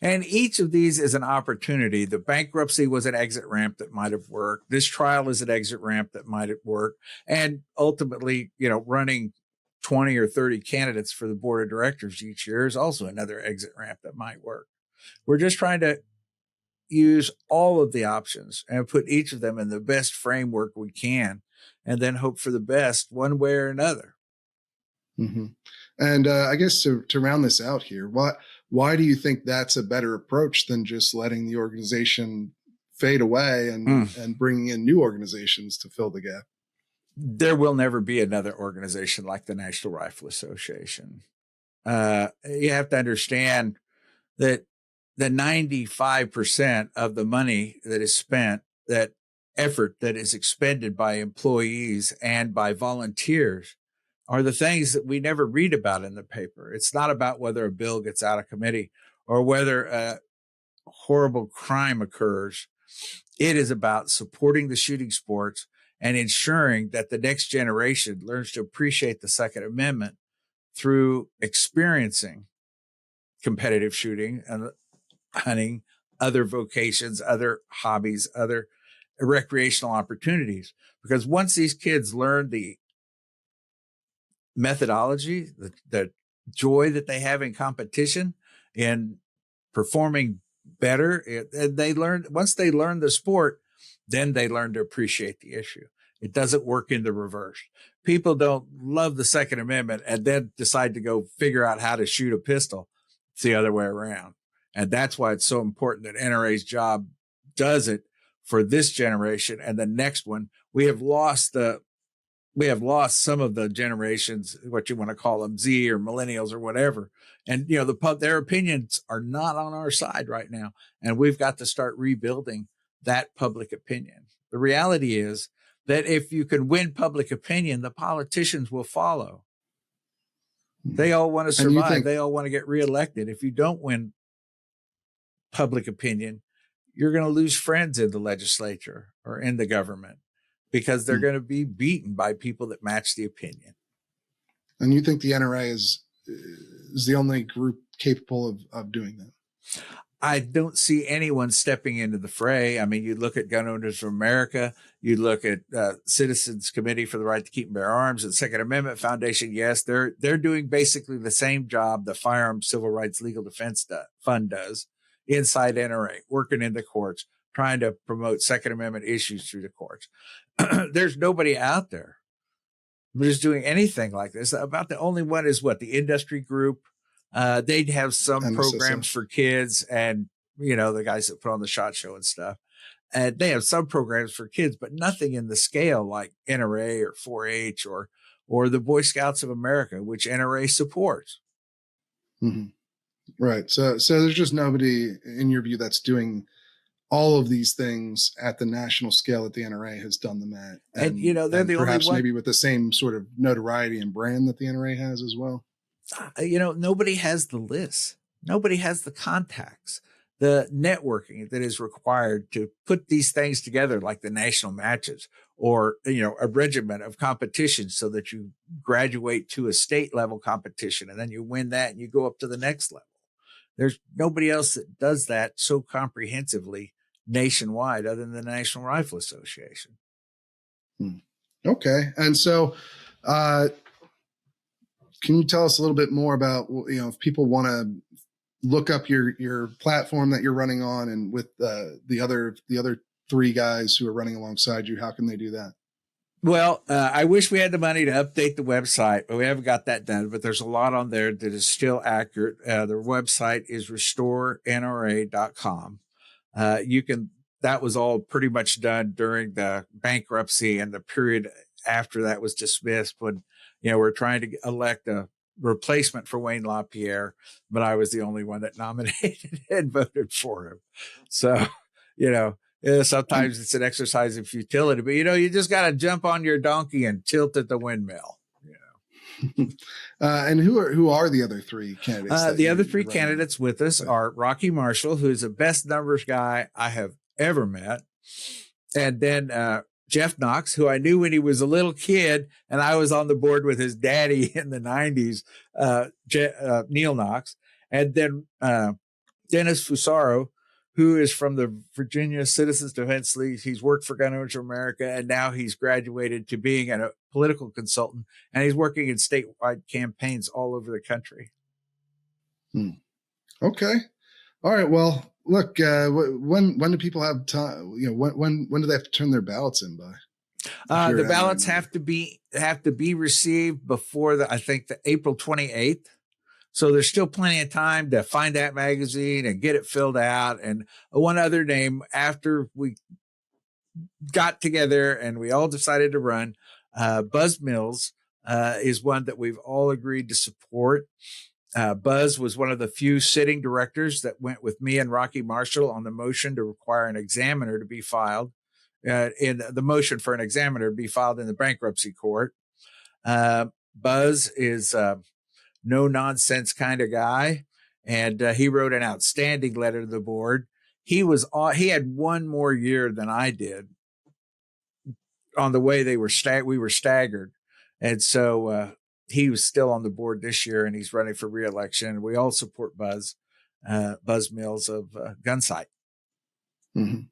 And each of these is an opportunity. The bankruptcy was an exit ramp that might have worked. This trial is an exit ramp that might have worked. And ultimately, running 20 or 30 candidates for the board of directors each year is also another exit ramp that might work. We're just trying to use all of the options and put each of them in the best framework we can, and then hope for the best one way or another. Mm-hmm. And I guess to round this out here, why do you think that's a better approach than just letting the organization fade away and bringing in new organizations to fill the gap? There will never be another organization like the National Rifle Association. You have to understand that the 95% of the money that is spent, that effort that is expended by employees and by volunteers, are the things that we never read about in the paper. It's not about whether a bill gets out of committee or whether a horrible crime occurs. It is about supporting the shooting sports and ensuring that the next generation learns to appreciate the Second Amendment through experiencing competitive shooting and hunting, other vocations, other hobbies, other recreational opportunities. Because once these kids learn the methodology, the joy that they have in competition, in performing better. And they learn, once they learn the sport, then they learn to appreciate the issue. It doesn't work in the reverse. People don't love the Second Amendment and then decide to go figure out how to shoot a pistol. It's the other way around. And that's why it's so important that NRA's job does it for this generation and the next one. We have lost some of the generations, what you want to call them, Z or millennials or whatever. And, their opinions are not on our side right now. And we've got to start rebuilding that public opinion. The reality is that if you can win public opinion, the politicians will follow. They all want to survive. They all want to get reelected. If you don't win public opinion, you're going to lose friends in the legislature or in the government because they're going to be beaten by people that match the opinion. And you think the NRA is the only group capable of doing that? I don't see anyone stepping into the fray. I mean, you look at Gun Owners of America, you look at Citizens Committee for the Right to Keep and Bear Arms and Second Amendment Foundation. Yes, they're doing basically the same job the Firearms Civil Rights Legal Defense Fund does inside NRA, working in the courts, trying to promote Second Amendment issues through the courts. There's nobody out there who's doing anything like this. About the only one is the industry group. They'd have some programs for kids and, the guys that put on the SHOT Show and stuff. And they have some programs for kids, but nothing in the scale like NRA or 4-H or the Boy Scouts of America, which NRA supports. Mm-hmm. Right. So there's just nobody in your view that's doing all of these things at the national scale that the NRA has done them at. And they're the only one, maybe with the same sort of notoriety and brand that the NRA has as well. Nobody has the list. Nobody has the contacts, the networking that is required to put these things together, like the national matches or, a regiment of competitions so that you graduate to a state level competition and then you win that and you go up to the next level. There's nobody else that does that so comprehensively nationwide other than the National Rifle Association. Okay. And so, can you tell us a little bit more about, if people want to look up your platform that you're running on and with the other three guys who are running alongside you, how can they do that? Well, I wish we had the money to update the website, but we haven't got that done. But there's a lot on there that is still accurate. Their website is restorenra.com. That was all pretty much done during the bankruptcy and the period after that was dismissed when, we're trying to elect a replacement for Wayne LaPierre, but I was the only one that nominated and voted for him. So, sometimes it's an exercise in futility, but you just got to jump on your donkey and tilt at the windmill. And who are the other three candidates? The other three candidates with us are Rocky Marshall, who's the best numbers guy I have ever met, and then Jeff Knox, who I knew when he was a little kid, and I was on the board with his daddy in the 90s, Neil Knox, and then Dennis Fusaro, who is from the Virginia Citizens Defense League. He's worked for Gun Owners of America, and now he's graduated to being a political consultant, and he's working in statewide campaigns all over the country. Okay. All right. Well, look, when do people have time? When do they have to turn their ballots in by? The ballots have to be received before the April 28th. So there's still plenty of time to find that magazine and get it filled out. And one other name, after we got together and we all decided to run, Buzz Mills is one that we've all agreed to support. Buzz was one of the few sitting directors that went with me and Rocky Marshall on the motion to require an examiner to be filed in the motion for an examiner to be filed in the bankruptcy court. Buzz is no nonsense kind of guy. And he wrote an outstanding letter to the board. He had one more year than I did on the way we were staggered. And so, he was still on the board this year and he's running for re-election. We all support Buzz Mills of Gunsight. Mm-hmm.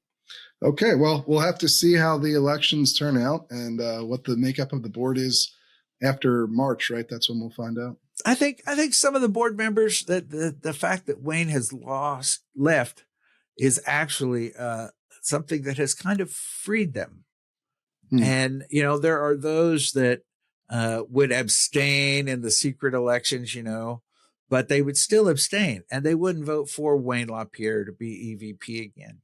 Okay. Well, we'll have to see how the elections turn out and what the makeup of the board is after March, right? That's when we'll find out. I think some of the board members, that the fact that Wayne has left is actually something that has kind of freed them. And, there are those that would abstain in the secret elections, but they would still abstain and they wouldn't vote for Wayne LaPierre to be EVP again.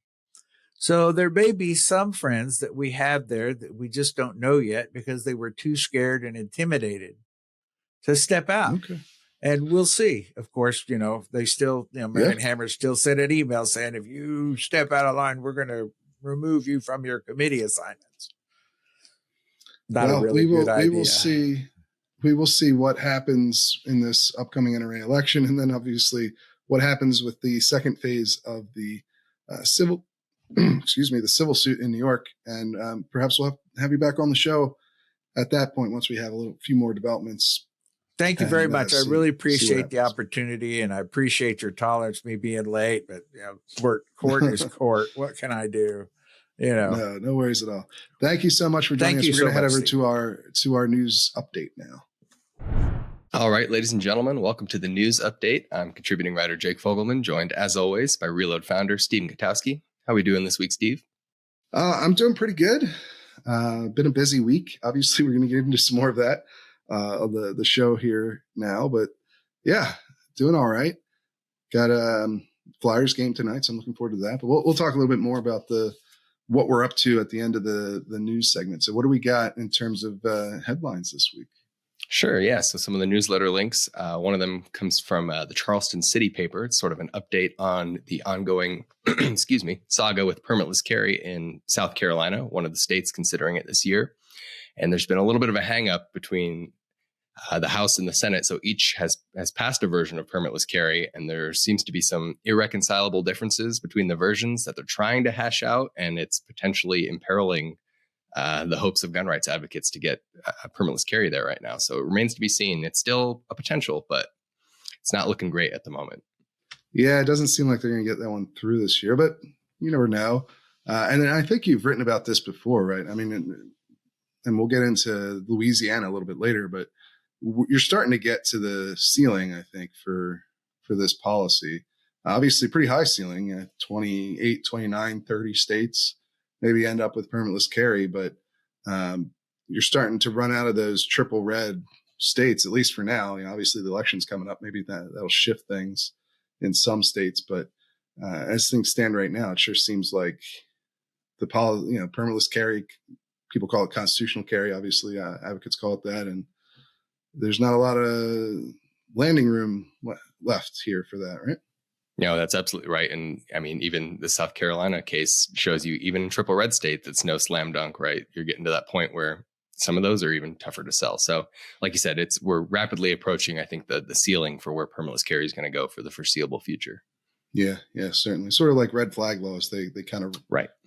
So there may be some friends that we have there that we just don't know yet because they were too scared and intimidated to step out. Okay. And we'll see. Of course, they still, Marion Hammer still sent an email saying, if you step out of line, we're going to remove you from your committee assignments. Not a really good idea. We will see what happens in this upcoming NRA election. And then obviously what happens with the second phase of the civil suit in New York. And perhaps we'll have you back on the show at that point once we have a few more developments. Thank you very much. I really appreciate the opportunity, and I appreciate your tolerance, me being late, but court is court. What can I do? No worries at all. Thank you so much for joining us. We're going to head over to our news update now. All right, ladies and gentlemen, welcome to the news update. I'm contributing writer Jake Fogelman, joined as always by Reload founder Stephen Gutowski. How are we doing this week, Steve? I'm doing pretty good. Been a busy week. Obviously, we're going to get into some more of that of the show here now, but yeah, doing all right. Got a Flyers game tonight, so I'm looking forward to that. But we'll talk a little bit more about what we're up to at the end of the news segment. So what do we got in terms of headlines this week? Sure, yeah. So some of the newsletter links, one of them comes from the Charleston City paper. It's sort of an update on the ongoing, saga with permitless carry in South Carolina, one of the states considering it this year. And there's been a little bit of a hang up between the House and the Senate. So each has passed a version of permitless carry, and there seems to be some irreconcilable differences between the versions that they're trying to hash out, and it's potentially imperiling the hopes of gun rights advocates to get permitless carry there right now. So it remains to be seen. It's still a potential, but it's not looking great at the moment. Yeah, it doesn't seem like they're going to get that one through this year, but you never know. And I think you've written about this before, right? I mean, and we'll get into Louisiana a little bit later, but you're starting to get to the ceiling, I think, for this policy. Obviously, pretty high ceiling, 28, 29, 30 states maybe end up with permitless carry, but you're starting to run out of those triple red states, at least for now. Obviously, the election's coming up. Maybe that'll shift things in some states, but as things stand right now, it sure seems like the permitless carry, people call it constitutional carry. Obviously, advocates call it that, and there's not a lot of landing room left here for that, right? No, that's absolutely right. And I mean, even the South Carolina case shows you, even in triple red state, that's no slam dunk, right? You're getting to that point where some of those are even tougher to sell. So like you said, we're rapidly approaching, I think, the ceiling for where permitless carry is going to go for the foreseeable future. Yeah, certainly. Sort of like red flag laws. They kind of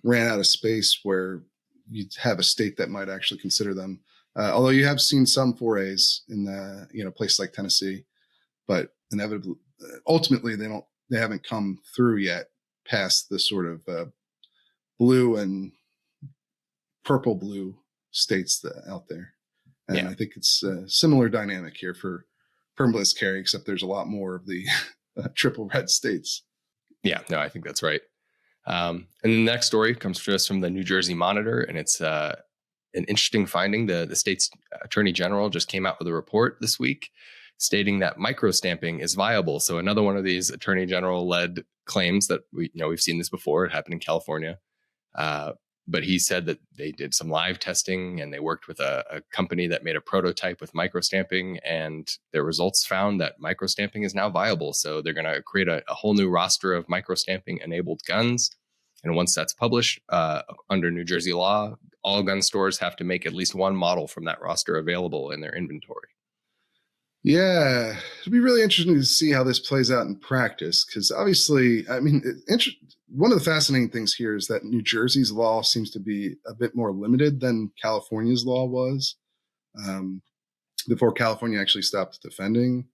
ran out of space where you'd have a state that might actually consider them. Although you have seen some forays in places like Tennessee, but inevitably, ultimately, they haven't come through yet past the sort of blue and purple blue states out there. And I think it's a similar dynamic here for permitless carry, except there's a lot more of the triple red states. Yeah, no, I think that's right. And the next story comes to us from the New Jersey Monitor, and it's an interesting finding. The state's attorney general just came out with a report this week stating that microstamping is viable. So another one of these attorney general led claims that we've seen this before. It happened in California. But he said that they did some live testing and they worked with a company that made a prototype with microstamping, and their results found that microstamping is now viable. So they're going to create a whole new roster of microstamping enabled guns. And once that's published under New Jersey law, all gun stores have to make at least one model from that roster available in their inventory. Yeah, it'll be really interesting to see how this plays out in practice, because obviously, I mean, one of the fascinating things here is that New Jersey's law seems to be a bit more limited than California's law was before California actually stopped defending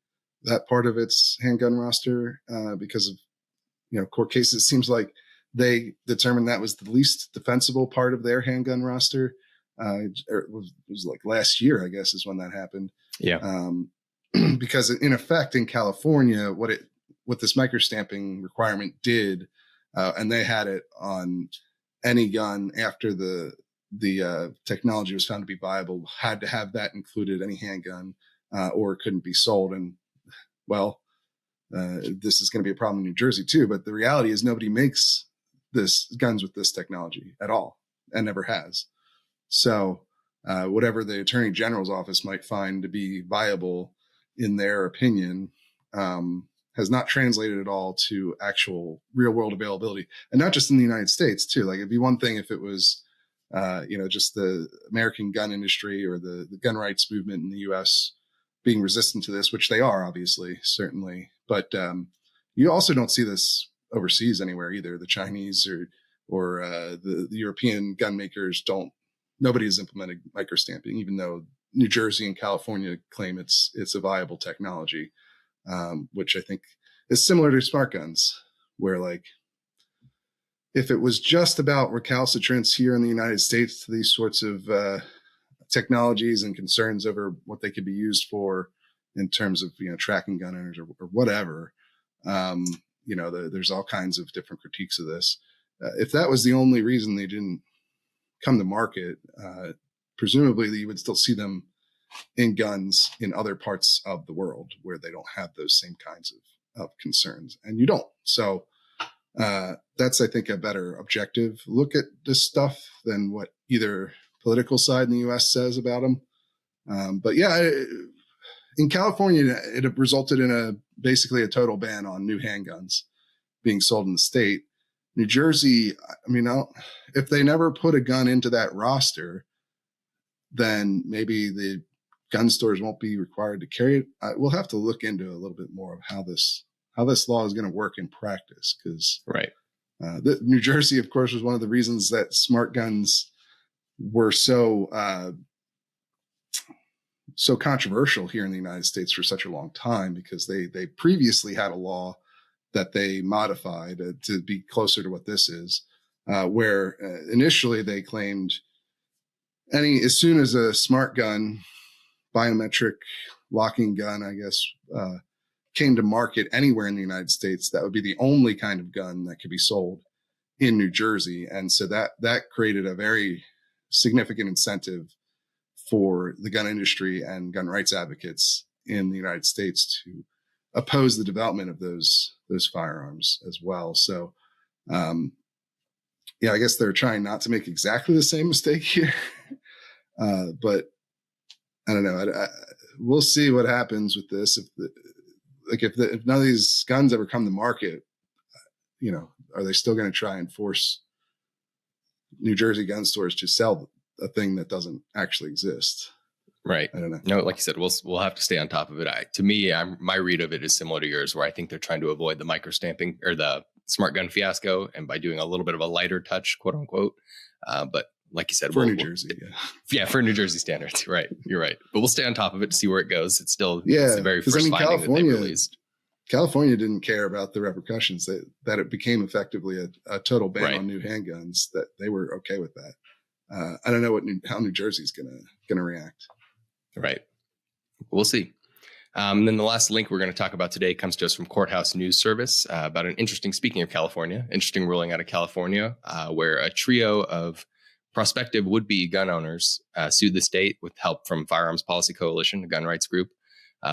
that part of its handgun roster because of court cases. It seems like they determined that was the least defensible part of their handgun roster. It was like last year, I guess, is when that happened. Yeah. Because in effect, in California, what this microstamping requirement did, and they had it on any gun after the technology was found to be viable, had to have that included, any handgun, or it couldn't be sold. And well, this is going to be a problem in New Jersey too. But the reality is nobody makes guns with this technology at all, and never has. So whatever the Attorney General's office might find to be viable in their opinion has not translated at all to actual real world availability. And not just in the United States too. Like it'd be one thing if it was, just the American gun industry or the gun rights movement in the US being resistant to this, which they are obviously, certainly. But you also don't see this overseas anywhere either. The Chinese or the European gun makers nobody has implemented microstamping, even though New Jersey and California claim it's a viable technology, which I think is similar to smart guns, where like if it was just about recalcitrance here in the United States to these sorts of technologies and concerns over what they could be used for in terms of tracking gun owners or whatever, there's all kinds of different critiques of this. If that was the only reason they didn't come to market, presumably you would still see them in guns in other parts of the world where they don't have those same kinds of concerns, and you don't. So that's, I think, a better objective look at this stuff than what either political side in the U.S. says about them. But yeah, in California, it resulted in basically a total ban on new handguns being sold in the state. New Jersey, I mean, if they never put a gun into that roster, then maybe the gun stores won't be required to carry it. We'll have to look into a little bit more of how this law is going to work in practice, because Right. New Jersey, of course, was one of the reasons that smart guns were so controversial here in the United States for such a long time, because they previously had a law that they modified to be closer to what this is, where initially they claimed as soon as a smart gun, biometric locking gun, I guess, came to market anywhere in the United States, that would be the only kind of gun that could be sold in New Jersey. And so that created a very significant incentive for the gun industry and gun rights advocates in the United States to oppose the development of those firearms as well. So, I guess they're trying not to make exactly the same mistake here, but I don't know. We'll see what happens with this. If none of these guns ever come to market, are they still going to try and force New Jersey gun stores to sell a thing that doesn't actually exist? Right. I don't know. No, like you said, we'll have to stay on top of it. To me, my read of it is similar to yours, where I think they're trying to avoid the microstamping or the smart gun fiasco, and by doing a little bit of a lighter touch, quote unquote. But like you said, for New Jersey, for New Jersey standards, right? You're right. But we'll stay on top of it to see where it goes. It's still it's the very first finding that they released. California didn't care about the repercussions, that it became effectively a total ban on new handguns, that they were okay with that. I don't know how New Jersey's gonna react. Right. We'll see. And then the last link we're going to talk about today comes to us from Courthouse News Service about an interesting ruling out of California, where a trio of prospective would-be gun owners sued the state with help from Firearms Policy Coalition, a gun rights group,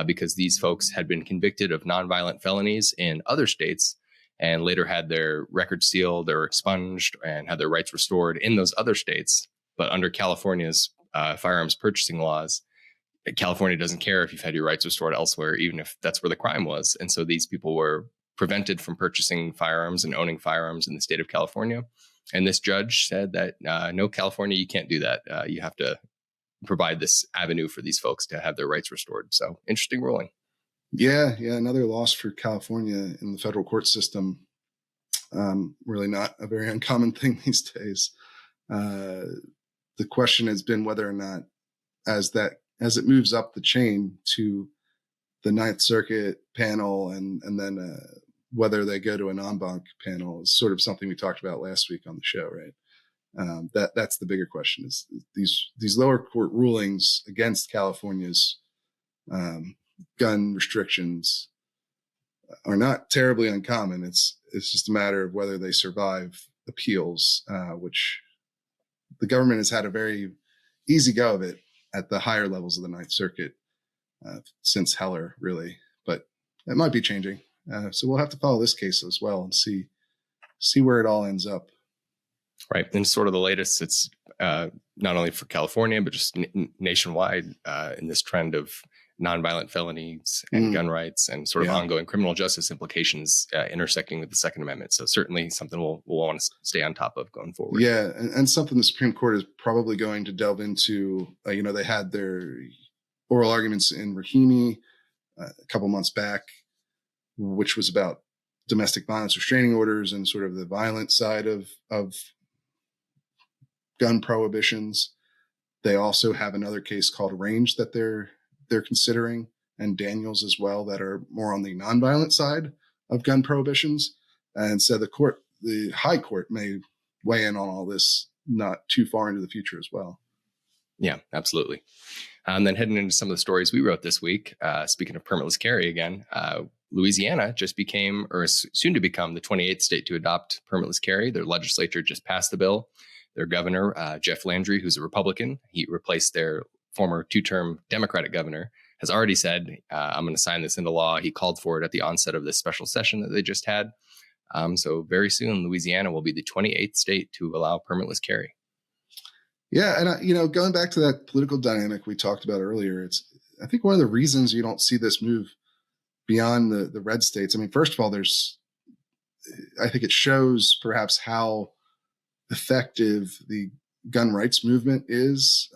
because these folks had been convicted of nonviolent felonies in other states and later had their records sealed or expunged and had their rights restored in those other states. But under California's firearms purchasing laws, California doesn't care if you've had your rights restored elsewhere, even if that's where the crime was. And so these people were prevented from purchasing firearms and owning firearms in the state of California. And this judge said that, no, California, you can't do that. You have to provide this avenue for these folks to have their rights restored. So interesting ruling. Yeah. Another loss for California in the federal court system. Really not a very uncommon thing these days. The question has been whether or not, as it moves up the chain to the Ninth Circuit panel and then whether they go to an en banc panel, is sort of something we talked about last week on the show, right? That's the bigger question: is these lower court rulings against California's gun restrictions are not terribly uncommon. It's just a matter of whether they survive appeals, which the government has had a very easy go of it at the higher levels of the Ninth Circuit since Heller, really. But that might be changing. So we'll have to follow this case as well and see where it all ends up. Right. And sort of the latest, it's not only for California, but just nationwide in this trend of nonviolent felonies and gun rights and sort of ongoing criminal justice implications intersecting with the Second Amendment. So certainly something we'll want to stay on top of going forward. Yeah. And something the Supreme Court is probably going to delve into. They had their oral arguments in Rahimi a couple months back, which was about domestic violence restraining orders and sort of the violent side of gun prohibitions. They also have another case called Range that they're considering, and Daniels as well, that are more on the nonviolent side of gun prohibitions. And so the high court may weigh in on all this not too far into the future as well. Yeah, absolutely. And then heading into some of the stories we wrote this week, speaking of permitless carry again, Louisiana just became, or is soon to become, the 28th state to adopt permitless carry. Their legislature just passed the bill. Their governor, Jeff Landry, who's a Republican, he replaced their former two-term Democratic governor, has already said, I'm going to sign this into law. He called for it at the onset of this special session that they just had. So very soon, Louisiana will be the 28th state to allow permitless carry. Yeah. And, going back to that political dynamic we talked about earlier, I think one of the reasons you don't see this move beyond the red states. I mean, first of all, I think it shows perhaps how effective the gun rights movement is,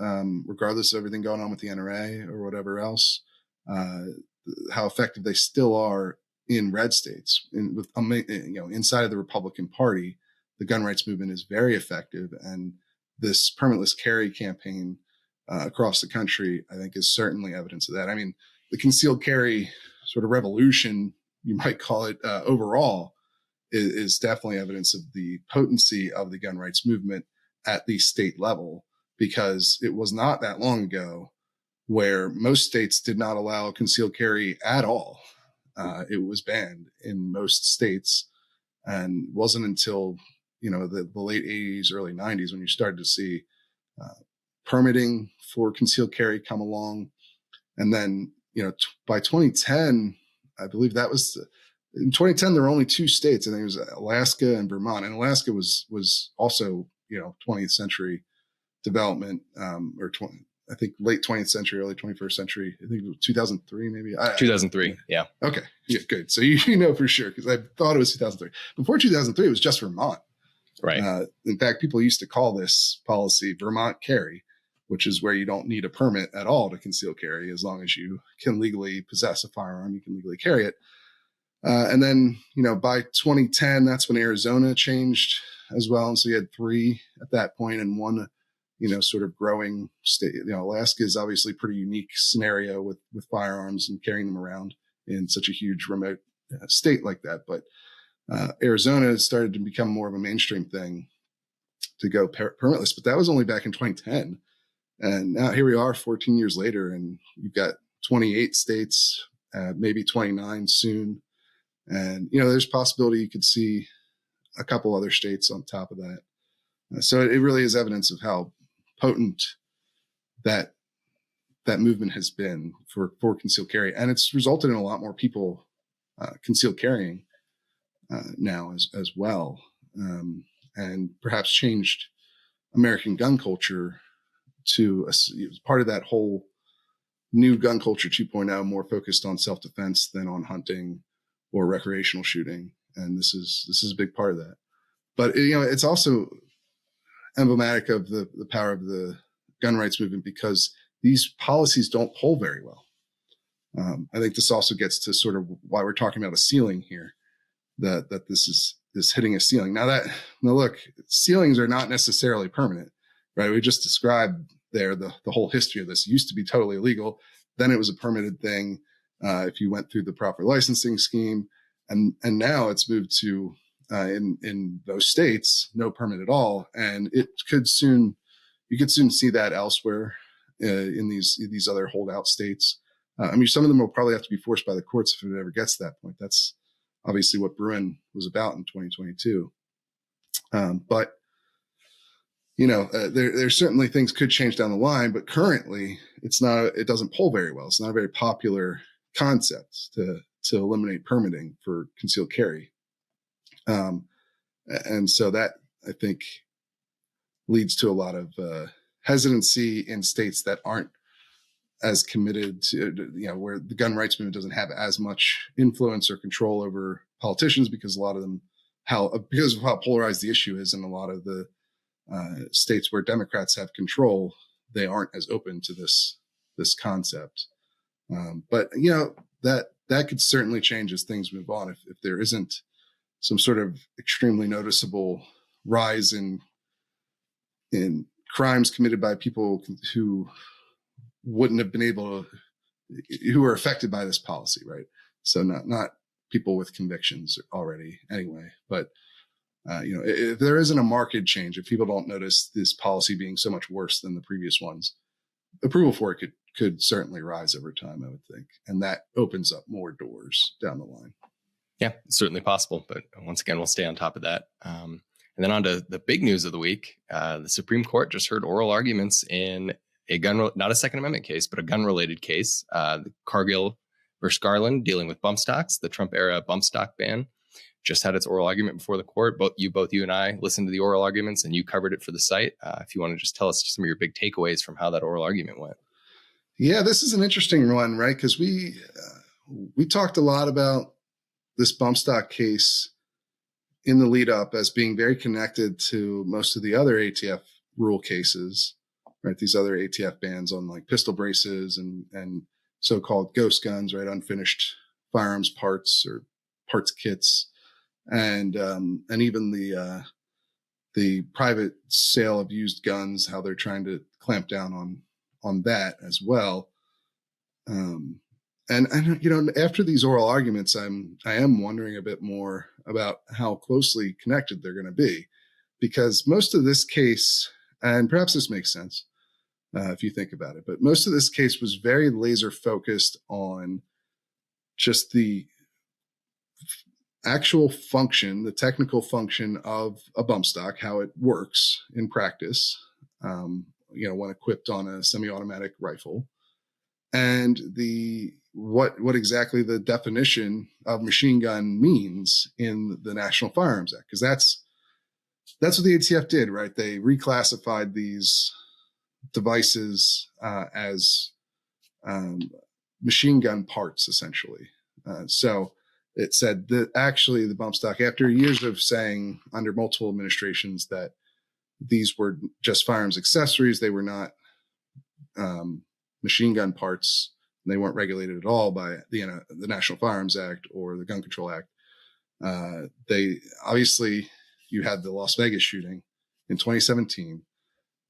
regardless of everything going on with the NRA or whatever else, how effective they still are in red states. Inside of the Republican Party, the gun rights movement is very effective. And this permitless carry campaign across the country, I think, is certainly evidence of that. I mean, the concealed carry sort of revolution, you might call it, overall, is definitely evidence of the potency of the gun rights movement at the state level, because it was not that long ago where most states did not allow concealed carry at all. It was banned in most states, and wasn't until the late 80s, early 90s when you started to see permitting for concealed carry come along. And then by 2010, I believe in 2010 there were only two states. I think it was Alaska and Vermont, and Alaska was also 20th century development, I think late 20th century, early 21st century. I think it was 2003, maybe. 2003, yeah. Okay, yeah, good. So for sure, because I thought it was 2003. Before 2003, it was just Vermont. Right. In fact, people used to call this policy Vermont carry, which is where you don't need a permit at all to conceal carry. As long as you can legally possess a firearm, you can legally carry it. And then, by 2010, that's when Arizona changed as well. And so you had three at that point, and one, sort of growing state. Alaska is obviously a pretty unique scenario with firearms and carrying them around in such a huge remote state like that. But Arizona started to become more of a mainstream thing to go permitless, but that was only back in 2010. And now here we are 14 years later, and you've got 28 states, maybe 29 soon. And, there's a possibility you could see a couple other states on top of that. So it really is evidence of how potent that movement has been for concealed carry. And it's resulted in a lot more people concealed carrying now as well, and perhaps changed American gun culture to part of that whole new gun culture 2.0, more focused on self-defense than on hunting or recreational shooting. And this is a big part of that. But it's also emblematic of the power of the gun rights movement, because these policies don't poll very well. I think this also gets to sort of why we're talking about a ceiling here, that this is hitting a ceiling. Now look, ceilings are not necessarily permanent, right? We just described there the whole history of this. It used to be totally illegal. Then it was a permitted thing if you went through the proper licensing scheme. And now it's moved to in those states, no permit at all, and you could soon see that elsewhere in these other holdout states. I mean, some of them will probably have to be forced by the courts if it ever gets to that point. That's obviously what Bruin was about in 2022. But there's certainly things could change down the line, but currently it doesn't poll very well. It's not a very popular concept to eliminate permitting for concealed carry. And so that, I think, leads to a lot of hesitancy in states that aren't as committed to, where the gun rights movement doesn't have as much influence or control over politicians, because a lot of them, because of how polarized the issue is in a lot of the states where Democrats have control, they aren't as open to this concept. But that could certainly change as things move on. If there isn't some sort of extremely noticeable rise in crimes committed by people who wouldn't have been who are affected by this policy, right? So not people with convictions already anyway, but if there isn't a marked change, if people don't notice this policy being so much worse than the previous ones, approval for it could certainly rise over time, I would think. And that opens up more doors down the line. Yeah, it's certainly possible. But once again, we'll stay on top of that. And then on to the big news of the week. The Supreme Court just heard oral arguments in a not a Second Amendment case, but a gun-related case. The Cargill versus Garland dealing with bump stocks, the Trump-era bump stock ban, just had its oral argument before the court. Both you and I listened to the oral arguments, and you covered it for the site. If you want to just tell us some of your big takeaways from how that oral argument went. Yeah, this is an interesting one, right? Because we talked a lot about this bump stock case in the lead up as being very connected to most of the other ATF rule cases, right? These other ATF bans on like pistol braces and so-called ghost guns, right? Unfinished firearms parts or parts kits. And even the private sale of used guns, how they're trying to clamp down on that as well. And after these oral arguments, I am wondering a bit more about how closely connected they're going to be, because most of this case, and perhaps this makes sense if you think about it, but most of this case was very laser focused on just the actual function, the technical function of a bump stock, how it works in practice, when equipped on a semi-automatic rifle, and what exactly the definition of machine gun means in the National Firearms Act, because that's what the ATF did, right? They reclassified these devices as machine gun parts, essentially. So it said that actually the bump stock, after years of saying under multiple administrations that these were just firearms accessories, they were not machine gun parts, and they weren't regulated at all by the National Firearms Act or the Gun Control Act. They obviously, you had the Las Vegas shooting in 2017,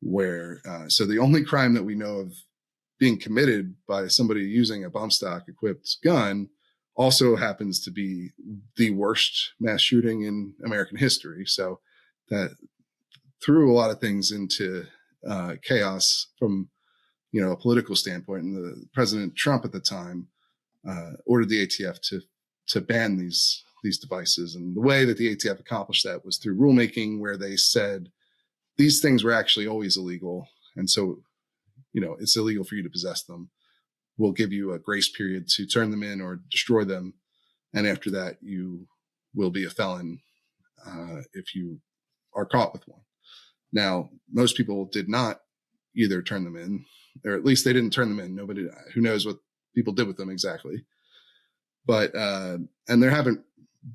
where so the only crime that we know of being committed by somebody using a bump stock equipped gun also happens to be the worst mass shooting in American history. So that threw a lot of things into chaos from a political standpoint. And the President Trump at the time ordered the ATF to ban these devices. And the way that the ATF accomplished that was through rulemaking, where they said these things were actually always illegal. And so, it's illegal for you to possess them. We'll give you a grace period to turn them in or destroy them. And after that, you will be a felon if you are caught with one. Now, most people did not either turn them in, or at least they didn't turn them in. Nobody, who knows what people did with them exactly. But, and there haven't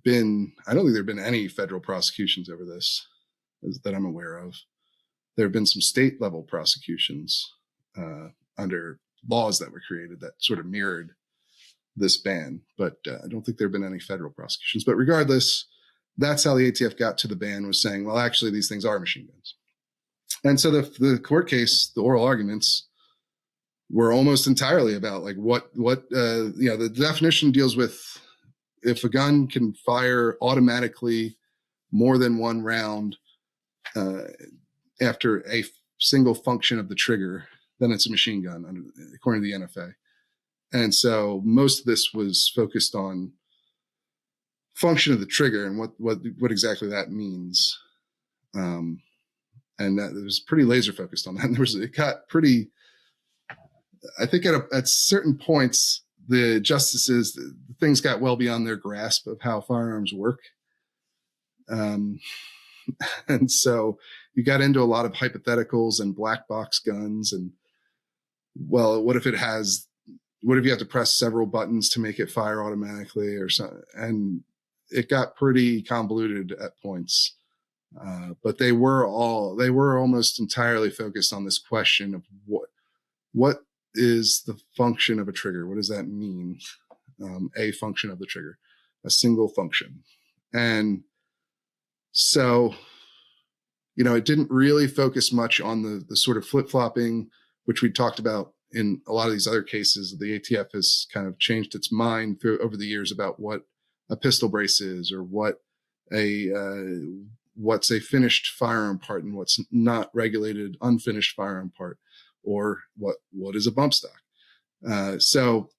been, I don't think there have been any federal prosecutions over this that I'm aware of. There have been some state level prosecutions under laws that were created that sort of mirrored this ban, but I don't think there have been any federal prosecutions. But regardless, that's how the ATF got to the ban, was saying, well, actually, these things are machine guns. And so the court case, the oral arguments, were almost entirely about like what the definition deals with if a gun can fire automatically more than one round after a single function of the trigger, then it's a machine gun, according to the NFA. And so most of this was focused on function of the trigger and what exactly that means. And that it was pretty laser focused on that. And it got pretty, I think at certain points, the justices, things got well beyond their grasp of how firearms work. And so you got into a lot of hypotheticals and black box guns. And well, what if you have to press several buttons to make it fire automatically or something? And it got pretty convoluted at points. But they were almost entirely focused on this question of what is the function of a trigger? What does that mean? A function of the trigger, a single function. And so, it didn't really focus much on the sort of flip-flopping, which we talked about in a lot of these other cases. The ATF has kind of changed its mind over the years about what a pistol brace is, or what's a finished firearm part and what's not regulated unfinished firearm part, or what is a bump stock. So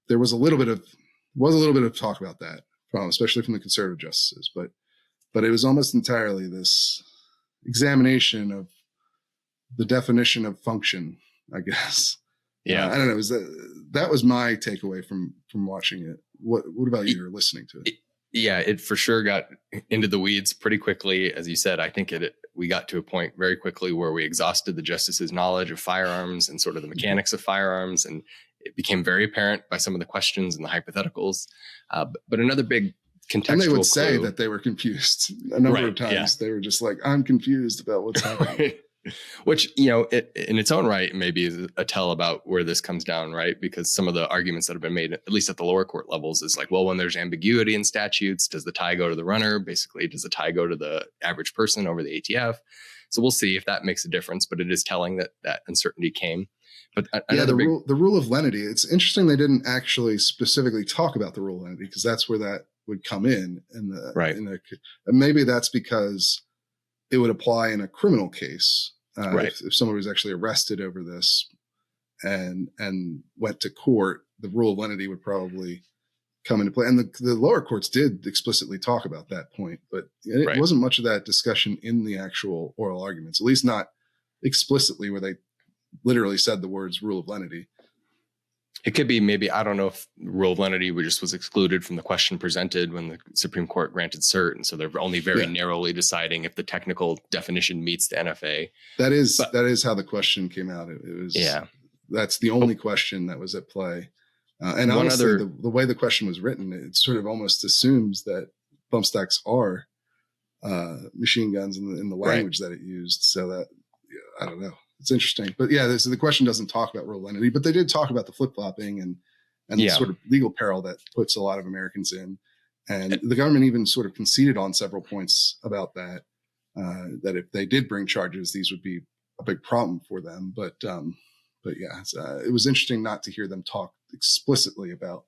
there was a little bit of talk about that, especially from the conservative justices, but it was almost entirely this examination of the definition of function, I guess. Yeah. I don't know. That was my takeaway from watching it. What about you listening to it? Yeah, it for sure got into the weeds pretty quickly. As you said, I think we got to a point very quickly where we exhausted the justice's knowledge of firearms and sort of the mechanics of firearms. And it became very apparent by some of the questions and the hypotheticals. But another big contextual and they would say clue, that they were confused a number of times. Yeah. They were just like, I'm confused about what's happening. Right. Which, in its own right, maybe is a tell about where this comes down, right? Because some of the arguments that have been made, at least at the lower court levels, is like, well, when there's ambiguity in statutes, does the tie go to the runner? Basically, does the tie go to the average person over the ATF? So we'll see if that makes a difference, but it is telling that uncertainty came. But the rule of lenity, it's interesting they didn't actually specifically talk about the rule of lenity, because that's where that would come in. Right. And maybe that's because it would apply in a criminal case. Right. If someone was actually arrested over this and went to court, the rule of lenity would probably come into play. And the lower courts did explicitly talk about that point, but it wasn't much of that discussion in the actual oral arguments, at least not explicitly where they literally said the words rule of lenity. It could be maybe, I don't know if rule of lenity was excluded from the question presented when the Supreme Court granted cert. And so they're only very narrowly deciding if the technical definition meets the NFA. That is how the question came out. It was, that's the only question that was at play. And honestly, the way the question was written, it sort of almost assumes that bump stocks are machine guns in the language that it used. So that, I don't know. It's interesting, but so the question doesn't talk about rule of lenity, but they did talk about the flip-flopping and the sort of legal peril that puts a lot of Americans in. And the government even sort of conceded on several points about that, that if they did bring charges, these would be a big problem for them. But it was interesting not to hear them talk explicitly about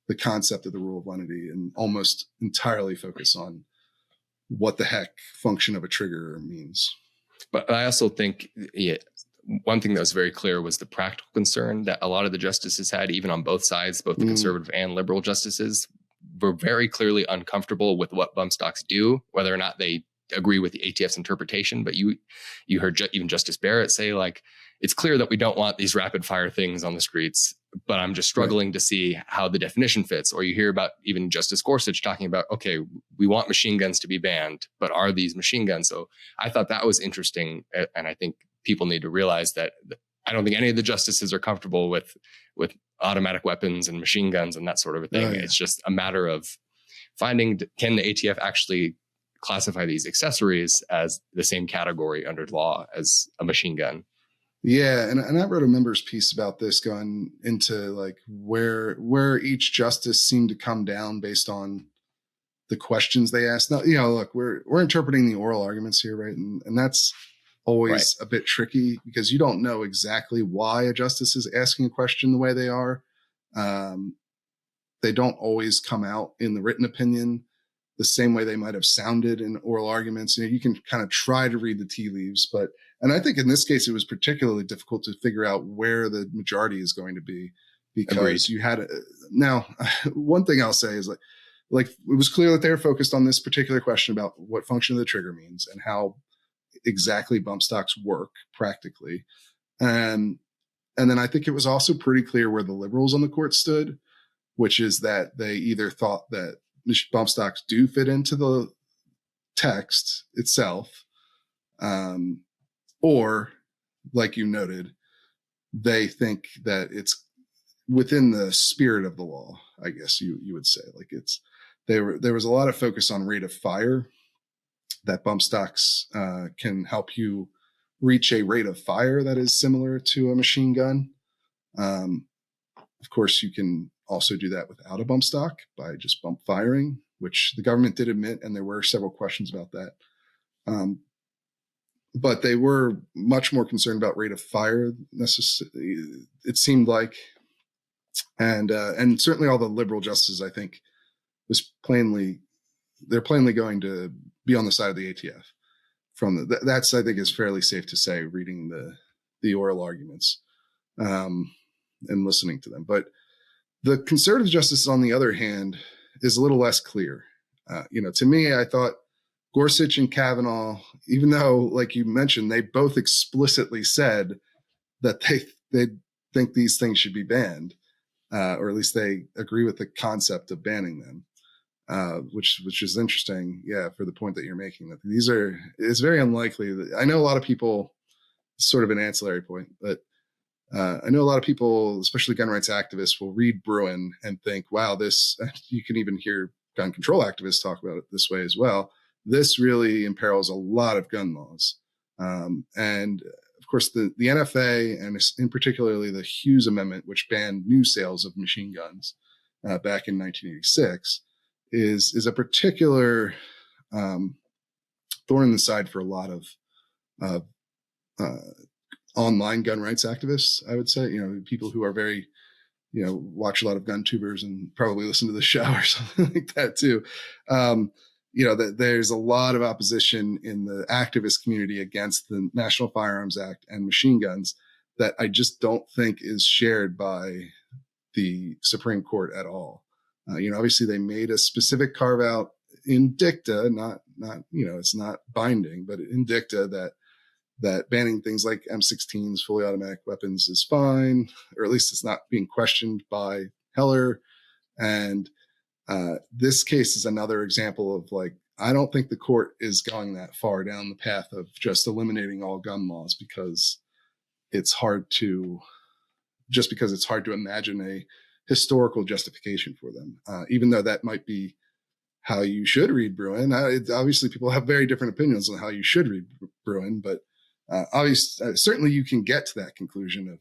the concept of the rule of lenity and almost entirely focus on what the heck function of a trigger means. But I also think one thing that was very clear was the practical concern that a lot of the justices had, even on both sides, both the conservative and liberal justices, were very clearly uncomfortable with what bump stocks do, whether or not they agree with the ATF's interpretation. But you heard even Justice Barrett say, like, it's clear that we don't want these rapid fire things on the streets, but I'm just struggling to see how the definition fits. Or you hear about even Justice Gorsuch talking about, okay, we want machine guns to be banned, but are these machine guns? So I thought that was interesting. And I think people need to realize that I don't think any of the justices are comfortable with automatic weapons and machine guns and that sort of a thing. It's just a matter of finding, can the ATF actually classify these accessories as the same category under law as a machine gun? Yeah, and I wrote a member's piece about this, going into like where each justice seemed to come down based on the questions they asked. Now, look, we're interpreting the oral arguments here, right? And that's always a bit tricky because you don't know exactly why a justice is asking a question the way they are. They don't always come out in the written opinion. the same way they might have sounded in oral arguments. You can kind of try to read the tea leaves, and I think in this case, it was particularly difficult to figure out where the majority is going to be, because Agreed. you had now one thing I'll say is like it was clear that they were focused on this particular question about what function of the trigger means and how exactly bump stocks work practically. And then I think it was also pretty clear where the liberals on the court stood, which is that they either thought that bump stocks do fit into the text itself, or, like you noted, they think that it's within the spirit of the law, I guess you would say. Like there was a lot of focus on rate of fire, that bump stocks can help you reach a rate of fire that is similar to a machine gun. Of course, you can also do that without a bump stock by just bump firing, which the government did admit, and there were several questions about that. But they were much more concerned about rate of fire, necessarily, it seemed like. And certainly all the liberal justices, I think, they're plainly going to be on the side of the ATF. That's, I think, is fairly safe to say, reading the oral arguments and listening to them. But the conservative justice, on the other hand, is a little less clear. To me, I thought Gorsuch and Kavanaugh, even though, like you mentioned, they both explicitly said that they think these things should be banned, or at least they agree with the concept of banning them, which is interesting. Yeah, for the point that you're making, that it's very unlikely that, I know a lot of people, sort of an ancillary point, but I know a lot of people, especially gun rights activists, will read Bruin and think, wow, this, you can even hear gun control activists talk about it this way as well. This really imperils a lot of gun laws. And of course, the NFA, and in particularly the Hughes Amendment, which banned new sales of machine guns back in 1986, is a particular thorn in the side for a lot of online gun rights activists, I would say. People who are very, watch a lot of gun tubers and probably listen to the show or something like that too. That there's a lot of opposition in the activist community against the National Firearms Act and machine guns that I just don't think is shared by the Supreme Court at all. Obviously they made a specific carve out in dicta, not it's not binding, but in dicta that banning things like M16s, fully automatic weapons, is fine, or at least it's not being questioned by Heller. And this case is another example of, like, I don't think the court is going that far down the path of just eliminating all gun laws because it's hard to imagine a historical justification for them, even though that might be how you should read Bruin. Obviously, people have very different opinions on how you should read Bruin, but certainly you can get to that conclusion of,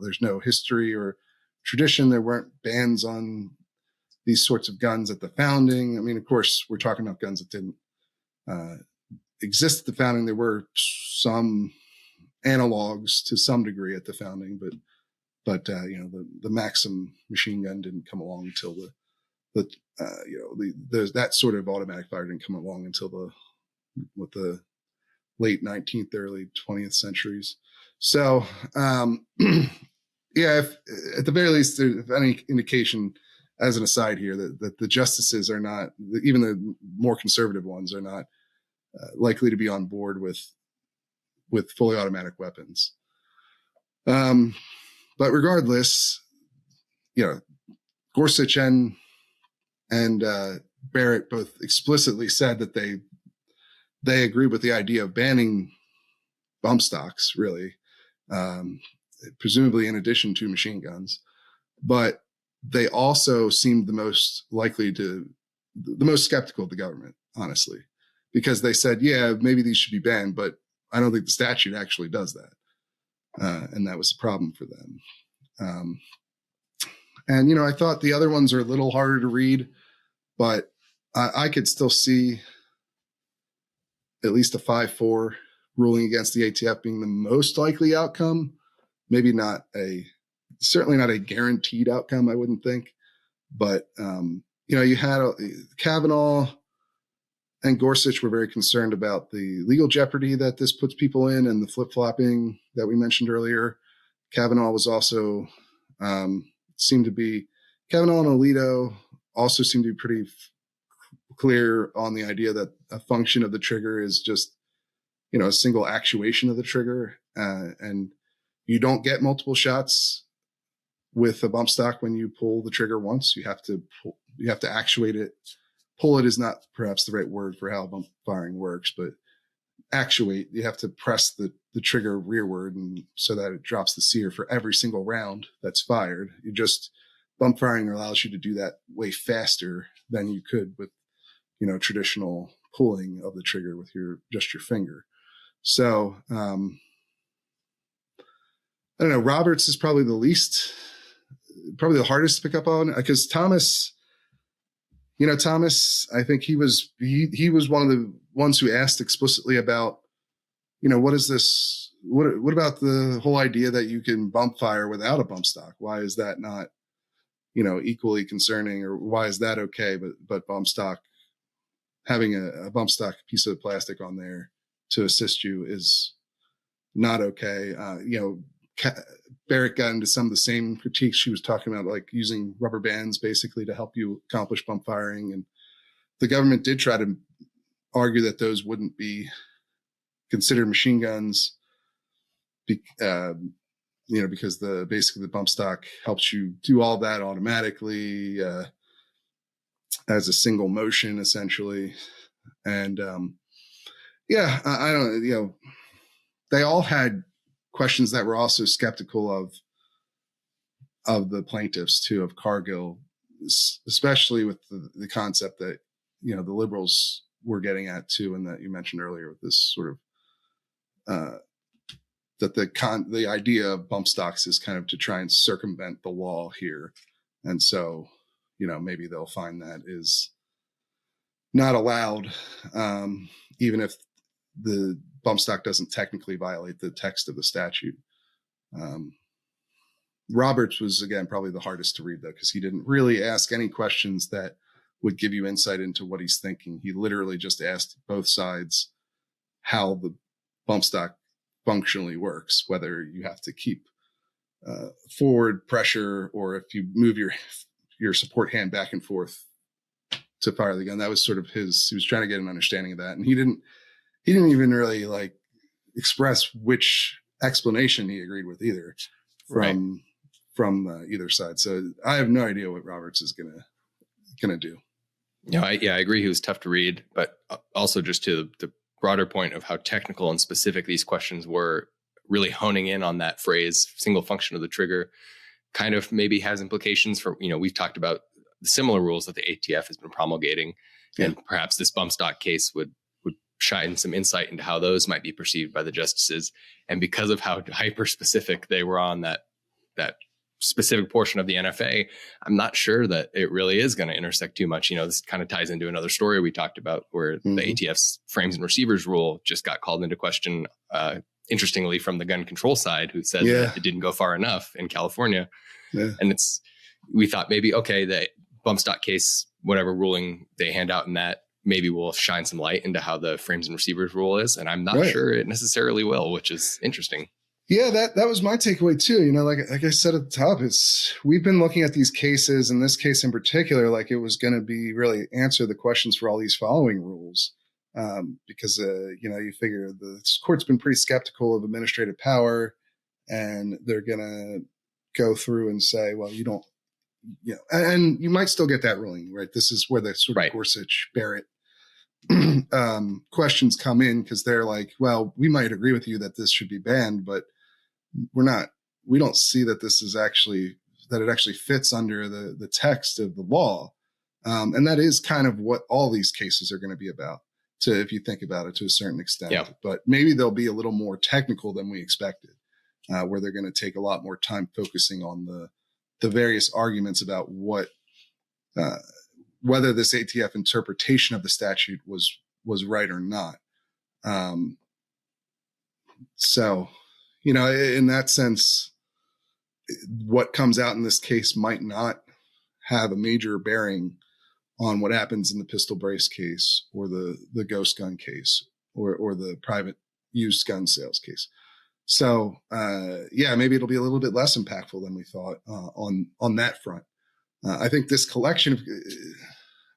there's no history or tradition. There weren't bans on these sorts of guns at the founding. I mean, of course, we're talking about guns that didn't exist at the founding. There were some analogs to some degree at the founding, but the Maxim machine gun didn't come along until that sort of automatic fire didn't come along until the late 19th, early 20th centuries. So, if at the very least, there's any indication, as an aside here, that the justices are not, even the more conservative ones, are not likely to be on board with fully automatic weapons. But regardless, Gorsuch and Barrett both explicitly said that they agree with the idea of banning bump stocks, really, presumably in addition to machine guns. But they also seemed the most skeptical of the government, honestly, because they said, yeah, maybe these should be banned, but I don't think the statute actually does that. And that was a problem for them. And I thought the other ones are a little harder to read, but I could still see at least a 5-4 ruling against the ATF being the most likely outcome. Maybe certainly not a guaranteed outcome, I wouldn't think. But you had Kavanaugh and Gorsuch were very concerned about the legal jeopardy that this puts people in and the flip-flopping that we mentioned earlier. Kavanaugh was also Kavanaugh and Alito also seemed to be pretty clear on the idea that a function of the trigger is just, a single actuation of the trigger. And you don't get multiple shots with a bump stock when you pull the trigger once. You have to actuate it. Pull it is not perhaps the right word for how bump firing works, but actuate, you have to press the trigger rearward and so that it drops the sear for every single round that's fired. Bump firing allows you to do that way faster than you could with, traditional pulling of the trigger with your finger. So, I don't know, Roberts is probably the hardest to pick up on, because Thomas, I think he was one of the ones who asked explicitly about, what is this? What about the whole idea that you can bump fire without a bump stock? Why is that not, equally concerning, or why is that okay? But bump stock, having a bump stock piece of plastic on there to assist you is not okay. Barrett got into some of the same critiques she was talking about, like using rubber bands basically to help you accomplish bump firing. And the government did try to argue that those wouldn't be considered machine guns, because basically the bump stock helps you do all that automatically as a single motion, essentially. And I don't, they all had questions that were also skeptical of the plaintiffs too, of Cargill, especially with the concept that, the liberals were getting at too, and that you mentioned earlier with this sort of, that the idea of bump stocks is kind of to try and circumvent the law here. And so, maybe they'll find that is not allowed, even if the bump stock doesn't technically violate the text of the statute. Roberts was, again, probably the hardest to read, though, because he didn't really ask any questions that would give you insight into what he's thinking. He literally just asked both sides how the bump stock functionally works, whether you have to keep forward pressure or if you move your support hand back and forth to fire the gun. That was sort of he was trying to get an understanding of that. And he didn't even really express which explanation he agreed with either from either side. So I have no idea what Roberts is gonna do. I agree. He was tough to read, but also just to the broader point of how technical and specific these questions were, really honing in on that phrase, single function of the trigger, kind of maybe has implications for, we've talked about the similar rules that the ATF has been promulgating, and perhaps this bump stock case would shine some insight into how those might be perceived by the justices. And because of how hyper specific they were on that specific portion of the NFA, I'm not sure that it really is going to intersect too much. This kind of ties into another story we talked about where the ATF's frames and receivers rule just got called into question, interestingly, from the gun control side, who said that it didn't go far enough in California. Yeah. And we thought maybe, okay, the bump stock case, whatever ruling they hand out in that, maybe will shine some light into how the frames and receivers rule is. And I'm not sure it necessarily will, which is interesting. Yeah, that was my takeaway too. Like I said at the top, we've been looking at these cases, in this case in particular, like it was going to be really answer the questions for all these following rules. Because, you figure the court's been pretty skeptical of administrative power, and they're going to go through and say, well, you don't, and you might still get that ruling, right? This is where the sort of Gorsuch Barrett questions come in, because they're like, well, we might agree with you that this should be banned, but we don't see that that it actually fits under the text of the law. And that is kind of what all these cases are going to be about, if you think about it to a certain extent. Yeah. But maybe they'll be a little more technical than we expected, where they're going to take a lot more time focusing on the various arguments about whether this ATF interpretation of the statute was right or not. So, in that sense, what comes out in this case might not have a major bearing on what happens in the pistol brace case or the ghost gun case or the private used gun sales case. So, maybe it'll be a little bit less impactful than we thought on that front. I think this collection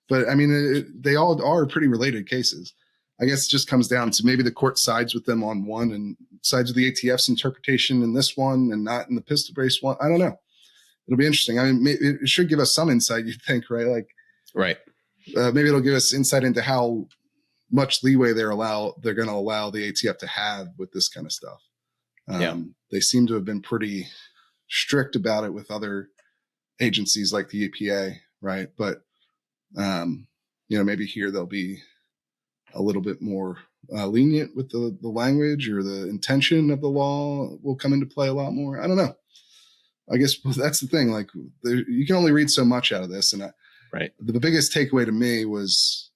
but I mean, they all are pretty related cases. I guess it just comes down to maybe the court sides with them on one and sides with the ATF's interpretation in this one and not in the pistol brace one. I don't know. It'll be interesting. I mean, it should give us some insight, you think, right? Like, right. Maybe it'll give us insight into how much leeway they're going to allow the ATF to have with this kind of stuff. They seem to have been pretty strict about it with other agencies like the EPA, right? But, maybe here they'll be a little bit more lenient with the language, or the intention of the law will come into play a lot more. I don't know. I guess that's the thing. Like, you can only read so much out of this. And the biggest takeaway to me was,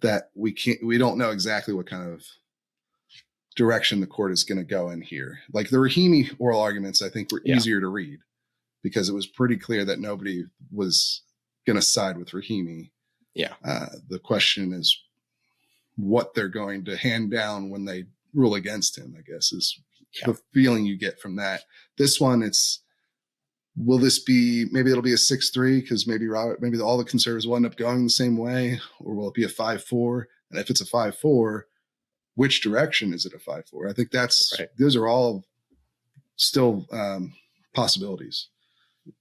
that we don't know exactly what kind of direction the court is going to go in here. Like the Rahimi oral arguments, I think were easier to read because it was pretty clear that nobody was going to side with Rahimi. Yeah. The question is what they're going to hand down when they rule against him, I guess, is the feeling you get from that. This one, will this be, maybe it'll be a 6-3 because maybe all the conservatives will end up going the same way, or will it be a 5-4? And if it's a 5-4, which direction is it a 5-4? I think those are all still possibilities.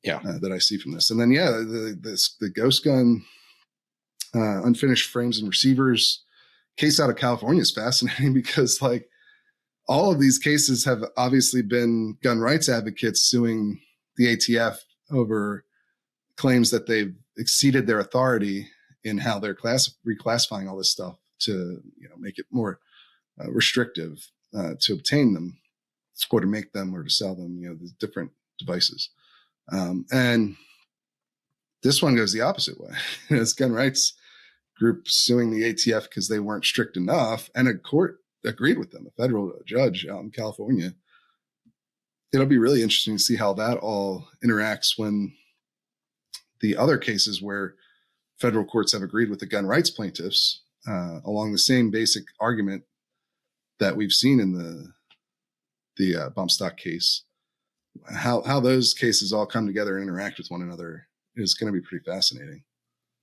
That I see from this. And then, the ghost gun, unfinished frames and receivers case out of California is fascinating because like all of these cases have obviously been gun rights advocates suing the ATF over claims that they've exceeded their authority in how they're reclassifying all this stuff to, make it more restrictive to obtain them or to make them or to sell them, the different devices. And this one goes the opposite way. It's gun rights group suing the ATF because they weren't strict enough, and a court agreed with them, a federal judge out in California. It'll be really interesting to see how that all interacts when the other cases where federal courts have agreed with the gun rights plaintiffs along the same basic argument that we've seen in the bump stock case. How those cases all come together and interact with one another is going to be pretty fascinating.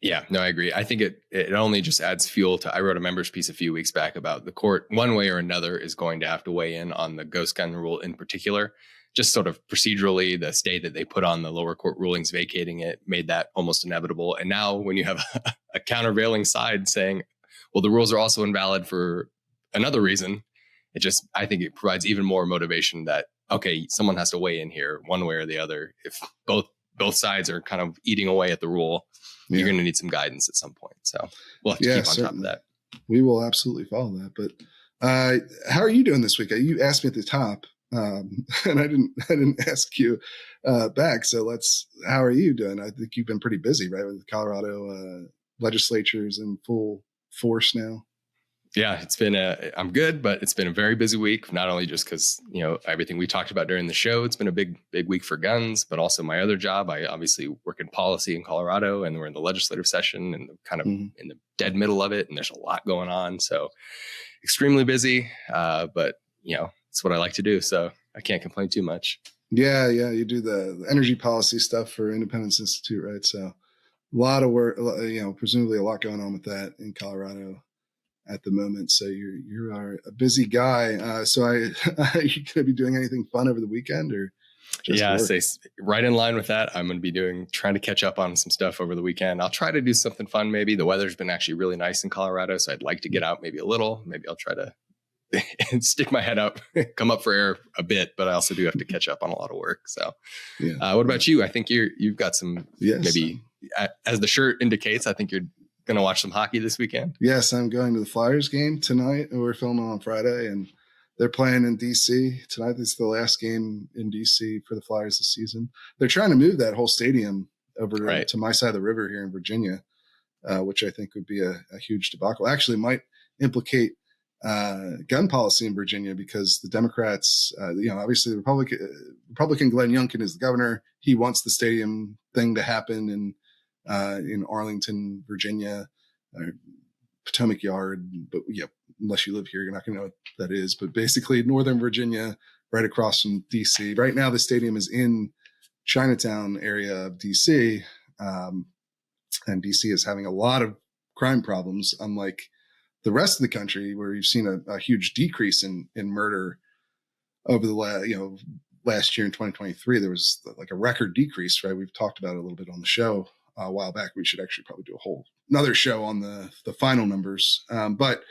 Yeah, no, I agree. I think it only just adds fuel to, I wrote a members piece a few weeks back about the court one way or another is going to have to weigh in on the ghost gun rule in particular. Just sort of procedurally, the stay that they put on the lower court rulings vacating it made that almost inevitable. And now when you have a countervailing side saying, well, the rules are also invalid for another reason, I think it provides even more motivation that, okay, someone has to weigh in here one way or the other. If both sides are kind of eating away at the rule, you're going to need some guidance at some point. So we'll have to keep on top of that. We will absolutely follow that. But how are you doing this week? You asked me at the top, and I didn't ask you back. So how are you doing? I think you've been pretty busy, right? With the Colorado legislatures in full force now. Yeah, I'm good, but it's been a very busy week, not only just because, everything we talked about during the show, it's been a big week for guns, but also my other job. I obviously work in policy in Colorado, and we're in the legislative session and kind of in the dead middle of it. And there's a lot going on. So extremely busy, but it's what I like to do. So I can't complain too much. Yeah. You do the energy policy stuff for Independence Institute, right? So a lot of work, presumably a lot going on with that in Colorado at the moment. So you are a busy guy. So are you going to be doing anything fun over the weekend or just work? Right in line with that. I'm going to be trying to catch up on some stuff over the weekend. I'll try to do something fun. Maybe the weather's been actually really nice in Colorado. So I'd like to get out maybe a little. Maybe I'll try to stick my head up, come up for air a bit, but I also do have to catch up on a lot of work. So what about you? I think you've got some, maybe as the shirt indicates, I think you're going to watch some hockey this weekend. Yes, I'm going to the Flyers game tonight. We're filming on Friday, and they're playing in DC tonight. This is the last game in DC for the Flyers this season. They're trying to move that whole stadium over to my side of the river here in Virginia, which I think would be a huge debacle. Actually, might implicate gun policy in Virginia because the Democrats, obviously the Republican Glenn Youngkin is the governor. He wants the stadium thing to happen, and in Arlington, Virginia, Potomac Yard. But yeah, unless you live here, you're not going to know what that is. But basically, Northern Virginia, right across from DC. Right now, the stadium is in Chinatown area of DC, and DC is having a lot of crime problems, unlike the rest of the country, where you've seen a huge decrease in murder over the last year in 2023. There was like a record decrease, right? We've talked about it a little bit on the show a while back. We should actually probably do another show on the final numbers. But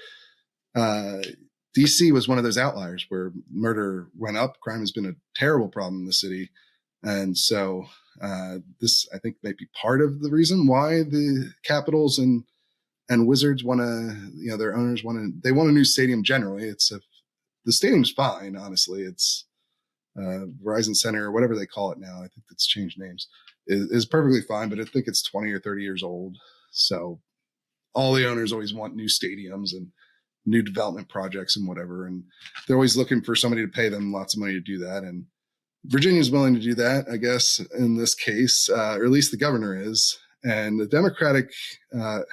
DC was one of those outliers where murder went up. Crime has been a terrible problem in the city. And so this, I think, might be part of the reason why the Capitals and Wizards want to, their owners they want a new stadium generally. The stadium's fine, honestly. It's Verizon Center or whatever they call it now. I think it's changed names. Is perfectly fine, but I think it's 20 or 30 years old. So all the owners always want new stadiums and new development projects and whatever. And they're always looking for somebody to pay them lots of money to do that. And Virginia's willing to do that, I guess, in this case, or at least the governor is. And the Democratic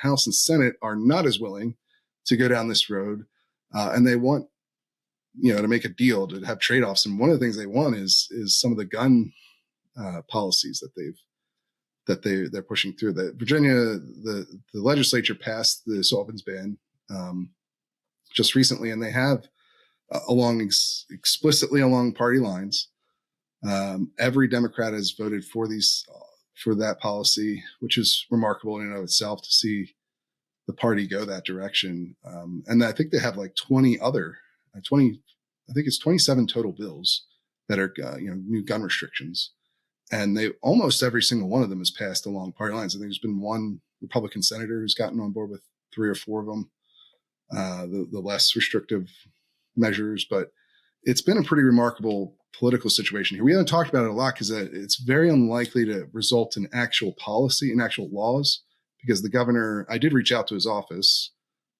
House and Senate are not as willing to go down this road. And they want, to make a deal, to have trade-offs. And one of the things they want is some of the gun policies that they're pushing through. That Virginia, the legislature passed the assault weapons ban just recently, and they have explicitly along party lines. Every Democrat has voted for that policy, which is remarkable in and of itself to see the party go that direction. And I think they have like 27 total bills that are, new gun restrictions. And almost every single one of them has passed along party lines. I think there's been one Republican senator who's gotten on board with 3 or 4 of them, the less restrictive measures. But it's been a pretty remarkable political situation here. We haven't talked about it a lot because it's very unlikely to result in actual policy and actual laws, because the governor, I did reach out to his office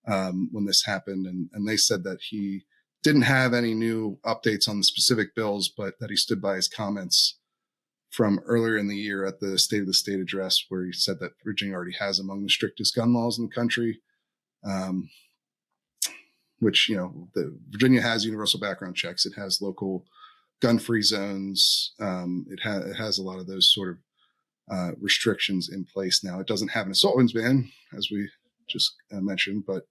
when this happened, and they said that he didn't have any new updates on the specific bills, but that he stood by his comments from earlier in the year at the State of the State address, where he said that Virginia already has among the strictest gun laws in the country, which, Virginia has universal background checks. It has local gun-free zones. It has a lot of those sort of restrictions in place now. It doesn't have an assault weapons ban, as we just mentioned, but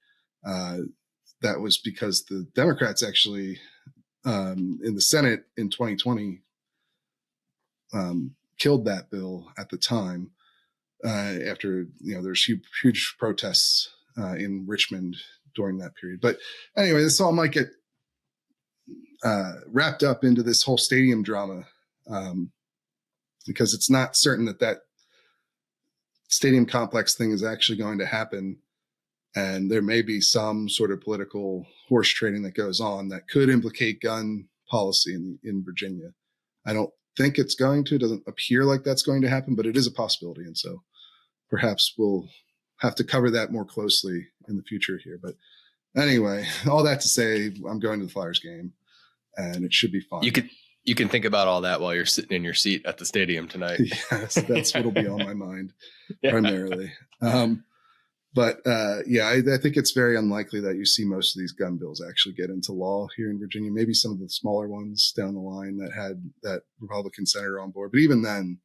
that was because the Democrats actually in the Senate in 2020 killed that bill at the time after there's huge protests in Richmond during that period. But anyway, this all might get wrapped up into this whole stadium drama because it's not certain that stadium complex thing is actually going to happen. And there may be some sort of political horse trading that goes on that could implicate gun policy in Virginia. I don't think it's going to. It doesn't appear like that's going to happen, but it is a possibility. And so perhaps we'll have to cover that more closely in the future here. But anyway, all that to say, I'm going to the Flyers game, and it should be fun. You can think about all that while you're sitting in your seat at the stadium tonight. Yes, that's what'll be on my mind primarily. I think it's very unlikely that you see most of these gun bills actually get into law here in Virginia. Maybe some of the smaller ones down the line that had that Republican senator on board. But even then,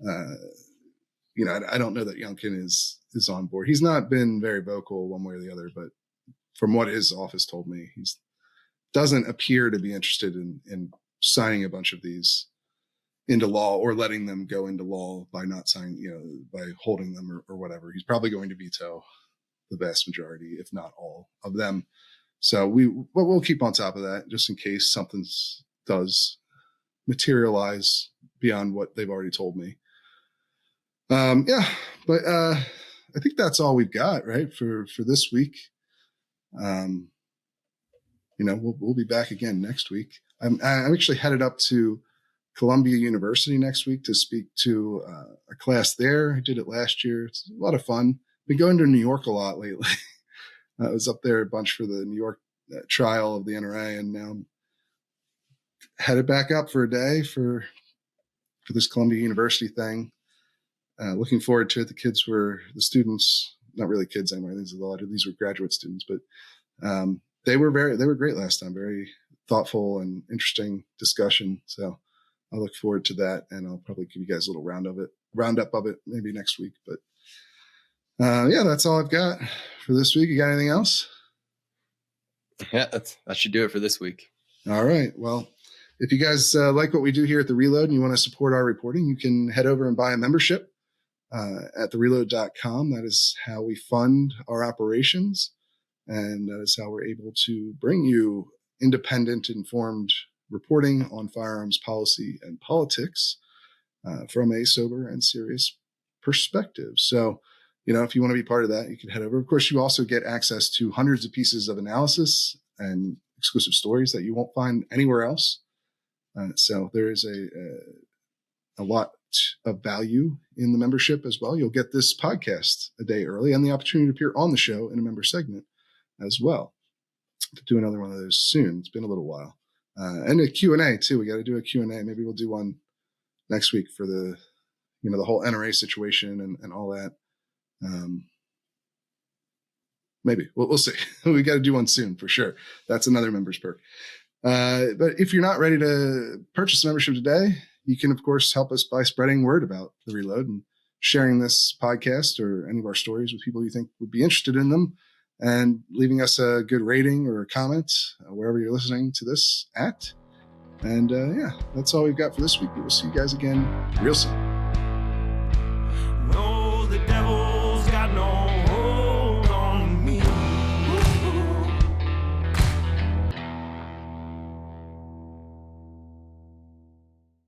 I don't know that Youngkin is on board. He's not been very vocal one way or the other, but from what his office told me, he doesn't appear to be interested in signing a bunch of these into law or letting them go into law by not signing, by holding them or whatever. He's probably going to veto the vast majority, if not all of them. So we'll keep on top of that just in case something does materialize beyond what they've already told me. I think that's all we've got, right, for this week. We'll be back again next week. I'm actually headed up to Columbia University next week to speak to a class there. I did it last year. It's a lot of fun. Been going to New York a lot lately. I was up there a bunch for the New York trial of the NRA, and now I'm headed back up for a day for this Columbia University thing. looking forward to it. The students, not really kids anymore. These were graduate students, but they were great last time. Very thoughtful and interesting discussion. So I look forward to that, and I'll probably give you guys a little roundup of it maybe next week. But yeah, that's all I've got for this week. You got anything else? Yeah, that should do it for this week. All right. Well, if you guys like what we do here at The Reload and you want to support our reporting, you can head over and buy a membership at thereload.com. That is how we fund our operations, and that is how we're able to bring you independent, informed reporting on firearms policy and politics from a sober and serious perspective. So, if you want to be part of that, you can head over. Of course, you also get access to hundreds of pieces of analysis and exclusive stories that you won't find anywhere else. So there is a lot of value in the membership as well. You'll get this podcast a day early and the opportunity to appear on the show in a member segment as well. To do another one of those soon. It's been a little while. And a Q&A too. We got to do a Q&A. Maybe we'll do one next week for the whole NRA situation and all that. Maybe we'll see. We got to do one soon for sure. That's another member's perk. But if you're not ready to purchase a membership today, you can, of course, help us by spreading word about The Reload and sharing this podcast or any of our stories with people you think would be interested in them, and leaving us a good rating or a comment wherever you're listening to this at. And yeah, that's all we've got for this week. We will see you guys again real soon.